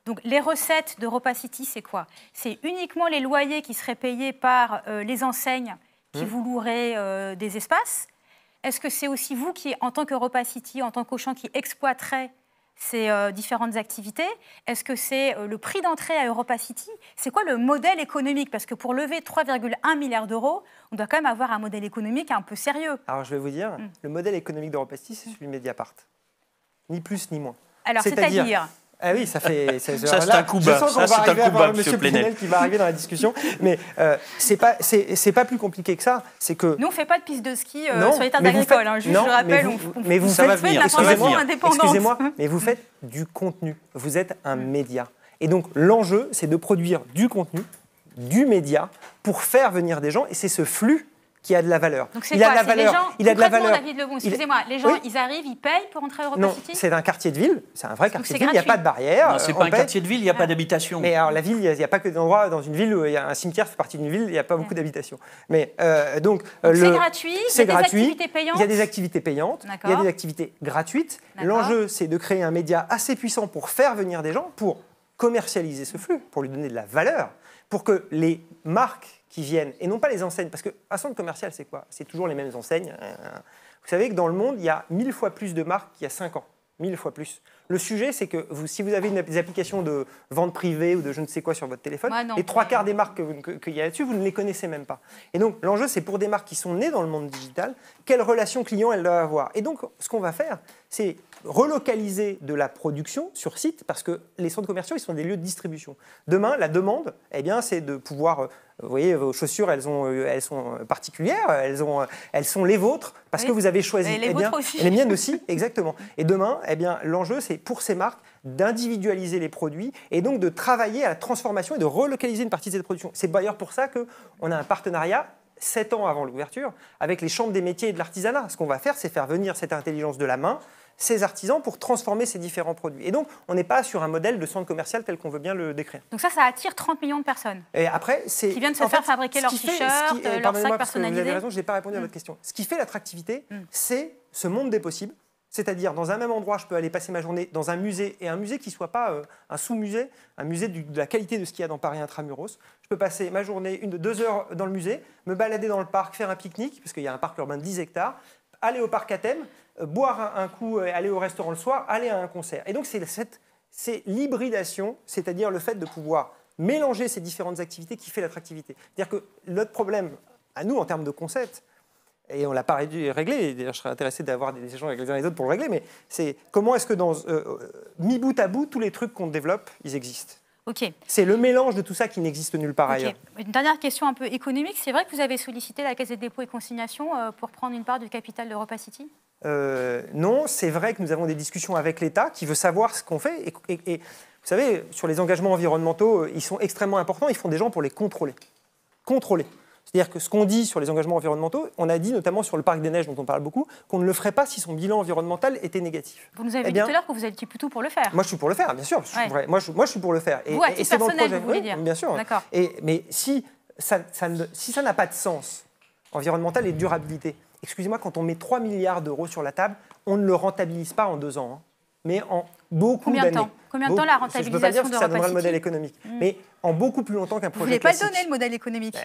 Donc les recettes d'EuropaCity, c'est quoi? C'est uniquement les loyers qui seraient payés par les enseignes qui vous loueraient des espaces. Est-ce que c'est aussi vous qui, en tant qu'EuropaCity, en tant qu'Auchan, qui exploiterez ces différentes activités? Est-ce que c'est le prix d'entrée à EuropaCity? C'est quoi le modèle économique? Parce que pour lever 3,1 milliards d'euros, on doit quand même avoir un modèle économique un peu sérieux. Alors je vais vous dire, le modèle économique d'EuropaCity, c'est celui de Mediapart. Ni plus ni moins. Alors c'est-à-dire Ah oui, ça fait... Ça, c'est un coup bas. Je sens qu'on va arriver à voir M. Plenel qui va arriver dans la discussion. Mais c'est pas plus compliqué que ça. C'est que... Nous, on ne fait pas de piste de ski sur les terres agricoles. Juste, je rappelle, on ça va venir. Excusez-moi, mais vous faites du contenu. Vous êtes un média. Et donc, l'enjeu, c'est de produire du contenu, du média, pour faire venir des gens. Et c'est ce flux qui a de la valeur. Donc c'est quoi? C'est les gens, il a de la valeur. David Lebon, excusez-moi, les gens, ils arrivent, ils payent pour entrer à EuropaCity? Non, c'est un quartier de ville, c'est un vrai quartier de ville, il n'y a pas de barrière. Non, c'est pas un quartier de ville, il n'y a pas d'habitation. Mais alors la ville, il n'y a pas que d'endroits dans une ville où il y a un cimetière, fait partie d'une ville, il n'y a pas beaucoup d'habitations. Mais donc c'est gratuit, il y a des activités payantes. Il y a des activités payantes, il y a des activités gratuites. L'enjeu, c'est de créer un média assez puissant pour faire venir des gens, pour commercialiser ce flux, pour lui donner de la valeur, pour que les marques qui viennent, et non pas les enseignes, parce qu'un centre commercial, c'est quoi? C'est toujours les mêmes enseignes. Vous savez que dans le monde, il y a 1000 fois plus de marques qu'il y a 5 ans. 1000 fois plus. Le sujet, c'est que si vous avez des applications de vente privée ou de je ne sais quoi sur votre téléphone, les 3/4 des marques qu'il y a là-dessus, vous ne les connaissez même pas. Et donc, l'enjeu, c'est pour des marques qui sont nées dans le monde digital, quelle relation client elles doivent avoir. Et donc, ce qu'on va faire, c'est relocaliser de la production sur site, parce que les centres commerciaux, ils sont des lieux de distribution. Demain, la demande, eh bien, c'est de pouvoir... Vous voyez, vos chaussures, elles sont particulières, elles sont les vôtres, parce que vous avez choisi. Et les vôtres aussi. Les miennes aussi, exactement. Et demain, eh bien, l'enjeu, c'est pour ces marques d'individualiser les produits et donc de travailler à la transformation et de relocaliser une partie de cette production. C'est d'ailleurs pour ça qu'on a un partenariat 7 ans avant l'ouverture avec les chambres des métiers et de l'artisanat. Ce qu'on va faire, c'est faire venir cette intelligence de la main ces artisans pour transformer ces différents produits. Et donc, on n'est pas sur un modèle de centre commercial tel qu'on veut bien le décrire. Donc ça attire 30 millions de personnes. Et après, c'est qui viennent se faire fabriquer leurs t-shirts, leurs sacs personnalisés. Vous avez raison, je n'ai pas répondu à votre question. Ce qui fait l'attractivité, c'est ce monde des possibles. C'est-à-dire, dans un même endroit, je peux aller passer ma journée dans un musée, et un musée qui ne soit pas un sous-musée, un musée de la qualité de ce qu'il y a dans Paris Intramuros. Je peux passer ma journée 2 heures dans le musée, me balader dans le parc, faire un pique-nique, parce qu'il y a un parc urbain de 10 hectares, aller au parc à thème, boire un coup, aller au restaurant le soir, aller à un concert. Et donc, c'est l'hybridation, c'est-à-dire le fait de pouvoir mélanger ces différentes activités qui fait l'attractivité. C'est-à-dire que notre problème, à nous, en termes de concept, et on ne l'a pas réglé, et d'ailleurs je serais intéressé d'avoir des échanges avec les uns et les autres pour le régler, mais c'est comment est-ce que mis bout à bout, tous les trucs qu'on développe, ils existent. Okay. C'est le mélange de tout ça qui n'existe nulle part ailleurs. Une dernière question un peu économique. C'est vrai que vous avez sollicité la Caisse des dépôts et consignations pour prendre une part du capital d'Europa City ? Non, c'est vrai que nous avons des discussions avec l'État qui veut savoir ce qu'on fait. Et vous savez, sur les engagements environnementaux, ils sont extrêmement importants. Ils font des gens pour les contrôler. C'est-à-dire que ce qu'on dit sur les engagements environnementaux, on a dit notamment sur le parc des Neiges, dont on parle beaucoup, qu'on ne le ferait pas si son bilan environnemental était négatif. Vous nous avez dit tout à l'heure que vous étiez plutôt pour le faire. Moi, je suis pour le faire, bien sûr. Moi, je suis pour le faire. Vous, à titre personnel, vous voulez dire. Bien sûr. D'accord. Mais si ça n'a pas de sens, environnemental et durabilité, excusez-moi, quand on met 3 milliards d'euros sur la table, on ne le rentabilise pas en 2 ans, mais en beaucoup d'années. Combien de temps la rentabilisation je ne peux pas dire que ça donnera City le modèle économique, mais en beaucoup plus longtemps qu'un projet classique. Vous ne voulez pas donner le modèle économique.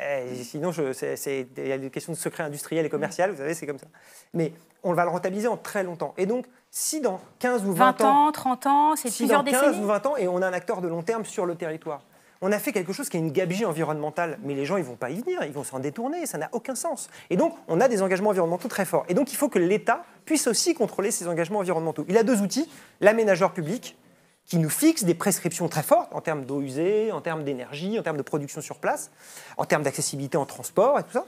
Sinon, il y a des questions de secret industriel et commercial, vous savez, c'est comme ça. Mais on va le rentabiliser en très longtemps. Et donc, si dans 15 ou 20 ans... 30 ans, c'est plusieurs décennies. Si dans 15 ou 20 ans, et on a un acteur de long terme sur le territoire, on a fait quelque chose qui est une gabegie environnementale, mais les gens, ils ne vont pas y venir, ils vont s'en détourner, ça n'a aucun sens. Et donc, on a des engagements environnementaux très forts. Et donc, il faut que l'État puisse aussi contrôler ces engagements environnementaux. Il a 2 outils, l'aménageur public, qui nous fixe des prescriptions très fortes en termes d'eau usée, en termes d'énergie, en termes de production sur place, en termes d'accessibilité en transport et tout ça.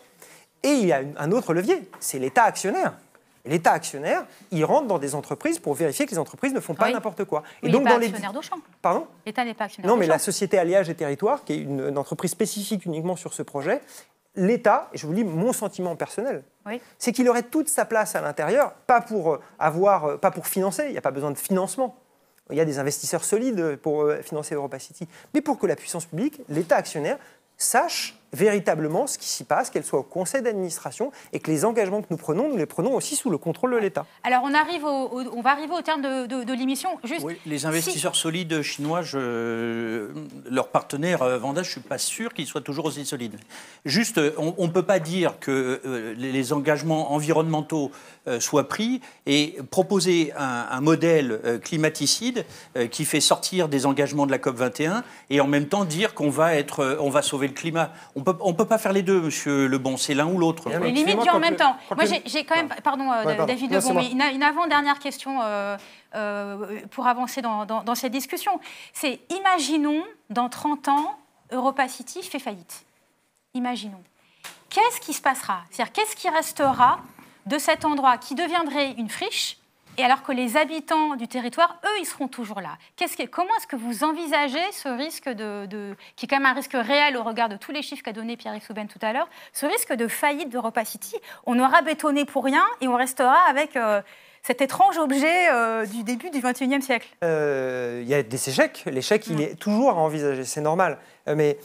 Et il y a un autre levier, c'est l'État actionnaire. Et l'État actionnaire, il rentre dans des entreprises pour vérifier que les entreprises ne font pas n'importe quoi. Et donc, dans actionnaire d'Auchan. Pardon ? L'État n'est pas actionnaire d'Auchan. Non, mais la société Alliage et Territoires, qui est une entreprise spécifique uniquement sur ce projet, l'État, et je vous dis mon sentiment personnel, c'est qu'il aurait toute sa place à l'intérieur, pas pour financer, il n'y a pas besoin de financement. Il y a des investisseurs solides pour financer Europa City, mais pour que la puissance publique, l'État actionnaire, sache véritablement ce qui s'y passe, qu'elle soit au conseil d'administration et que les engagements que nous les prenons aussi sous le contrôle de l'État. Alors on va arriver au terme de l'émission. Oui, les investisseurs solides chinois, leurs partenaires Vanda, je ne suis pas sûr qu'ils soient toujours aussi solides. Juste, on ne peut pas dire que les engagements environnementaux soient pris et proposer un modèle climaticide qui fait sortir des engagements de la COP21 et en même temps dire qu'on va sauver le climat. On ne peut pas faire les deux, monsieur Lebon, c'est l'un ou l'autre. Mais limite dit en même temps. Moi, j'ai quand même... Pardon, David Lebon, mais une avant-dernière question pour avancer dans cette discussion. C'est, imaginons, dans 30 ans, Europa City fait faillite. Imaginons. Qu'est-ce qui se passera ? C'est-à-dire, qu'est-ce qui restera de cet endroit qui deviendrait une friche ? Et alors que les habitants du territoire, eux, ils seront toujours là. Comment est-ce que vous envisagez ce risque qui est quand même un risque réel au regard de tous les chiffres qu'a donné Pierre-Yves Souben tout à l'heure, ce risque de faillite d'Europa City? On aura bétonné pour rien et on restera avec cet étrange objet du début du XXIe siècle. Il y a des échecs. L'échec, il est toujours à envisager, c'est normal. Mais...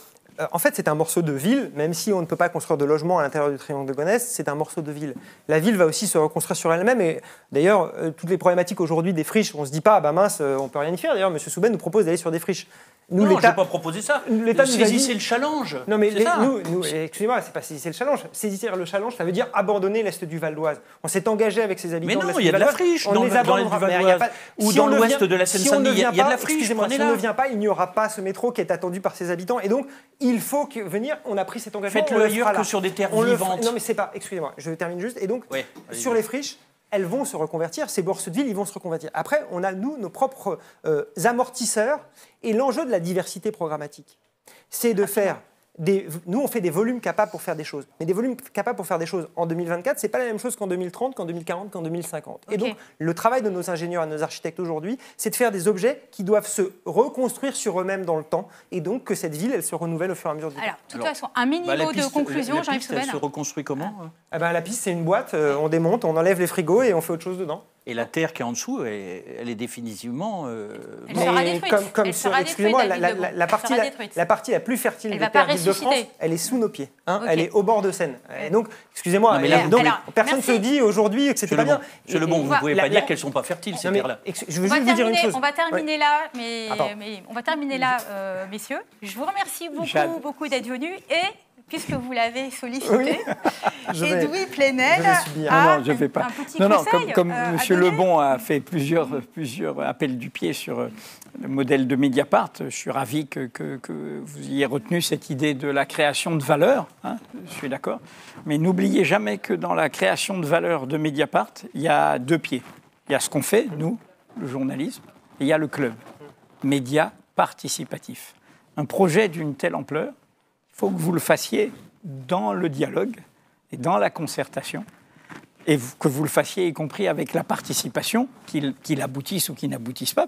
en fait, c'est un morceau de ville, même si on ne peut pas construire de logements à l'intérieur du triangle de Gonesse, c'est un morceau de ville. La ville va aussi se reconstruire sur elle-même, et d'ailleurs, toutes les problématiques aujourd'hui des friches, on ne se dit pas, bah mince, on ne peut rien y faire. D'ailleurs, M. Souben nous propose d'aller sur des friches. Nous, non, je n'ai pas proposé ça. Saisissez le challenge. Non, mais excusez-moi, c'est pas saisissez le challenge. Saisir le challenge, ça veut dire abandonner l'est du Val d'Oise. On s'est engagé avec ses habitants. Mais non, il y a de la friche dans l'est du Val d'Oise. Ou dans l'ouest de la Seine-Saint-Denis, il y a de la friche. Excusez-moi, si on ne vient pas, il n'y aura pas ce métro qui est attendu par ses habitants. Et donc, il faut venir, on a pris cet engagement. Faites-le ailleurs que sur des terres vivantes. Non, mais c'est pas, excusez-moi, je termine juste. Et donc, sur les friches, elles vont se reconvertir, ces bourses de ville, ils vont se reconvertir. Après, on a, nous, nos propres amortisseurs et l'enjeu de la diversité programmatique. C'est de faire nous, on fait des volumes capables pour faire des choses. Mais des volumes capables pour faire des choses en 2024, ce n'est pas la même chose qu'en 2030, qu'en 2040, qu'en 2050. Okay. Et donc, le travail de nos ingénieurs et de nos architectes aujourd'hui, c'est de faire des objets qui doivent se reconstruire sur eux-mêmes dans le temps. Et donc, que cette ville, elle se renouvelle au fur et à mesure du temps. Alors, de toute façon, un mini mot de conclusion, Jean-Yves Souben. Elle se reconstruit comment La piste, c'est une boîte, on démonte, on enlève les frigos et on fait autre chose dedans. Et la terre qui est en dessous, elle est définitivement... Elle sera détruite. Excusez-moi, la partie la plus fertile des terres d'Île-de-France, elle est sous nos pieds. Elle est au bord de Seine. Et donc, excusez-moi, personne ne se dit aujourd'hui que c'était pas bien. Monsieur Lebon, vous ne pouvez pas dire qu'elles ne sont pas fertiles, ces terres-là. Je veux juste vous dire une chose. On va terminer là, messieurs. Je vous remercie beaucoup d'être venus et... Puisque vous l'avez sollicité, Edoui Plenel a un petit conseil comme M. Lebon a fait plusieurs appels du pied sur le modèle de Mediapart, je suis ravi que vous ayez retenu cette idée de la création de valeur, je suis d'accord, mais n'oubliez jamais que dans la création de valeur de Mediapart, il y a deux pieds. Il y a ce qu'on fait, nous, le journalisme, et il y a le club, média participatif. Un projet d'une telle ampleur, il faut que vous le fassiez dans le dialogue et dans la concertation, et que vous le fassiez y compris avec la participation, qu'il aboutisse ou qu'il n'aboutisse pas,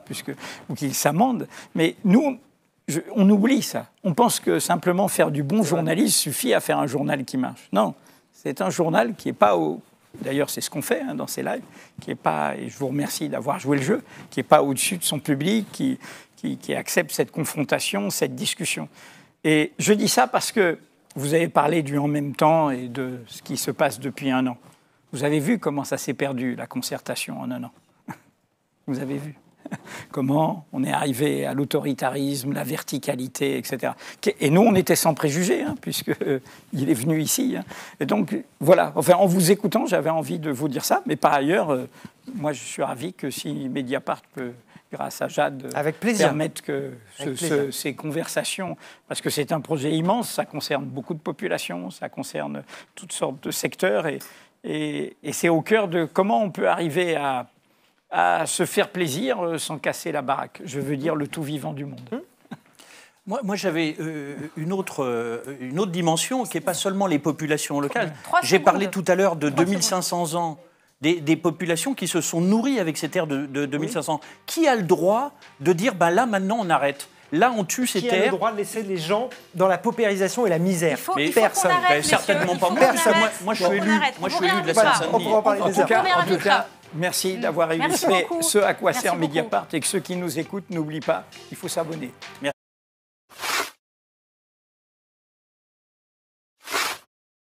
ou qu'il s'amende. Mais nous, on oublie ça. On pense que simplement faire du bon journalisme suffit à faire un journal qui marche. Non, c'est un journal qui n'est pas au... D'ailleurs, c'est ce qu'on fait dans ces lives, qui n'est pas, et je vous remercie d'avoir joué le jeu, qui n'est pas au-dessus de son public, qui accepte cette confrontation, cette discussion. Et je dis ça parce que vous avez parlé du en même temps et de ce qui se passe depuis un an. Vous avez vu comment ça s'est perdu, la concertation, en un an. Vous avez vu comment on est arrivé à l'autoritarisme, la verticalité, etc. Et nous, on était sans préjugés, puisqu'il est venu ici. Et donc, voilà, enfin, en vous écoutant, j'avais envie de vous dire ça. Mais par ailleurs, moi, je suis ravi que si Mediapart peut... grâce à Jade, permettre que ces conversations, parce que c'est un projet immense, ça concerne beaucoup de populations, ça concerne toutes sortes de secteurs, et c'est au cœur de comment on peut arriver à se faire plaisir sans casser la baraque. Je veux dire le tout vivant du monde. Moi j'avais une autre dimension qui n'est pas seulement les populations locales. J'ai parlé tout à l'heure de 2500 ans. Des populations qui se sont nourries avec ces terres de 2500 ans. Qui a le droit de dire, là, maintenant, on arrête? Là, on tue ces terres. Qui a le droit de laisser les gens dans la paupérisation et la misère? Personne. Certainement pas moi. Moi, je suis élu de la Seine-Saint-Denis. En tout cas, merci d'avoir illustré ce à quoi sert Mediapart et que ceux qui nous écoutent n'oublient pas, il faut s'abonner. Merci.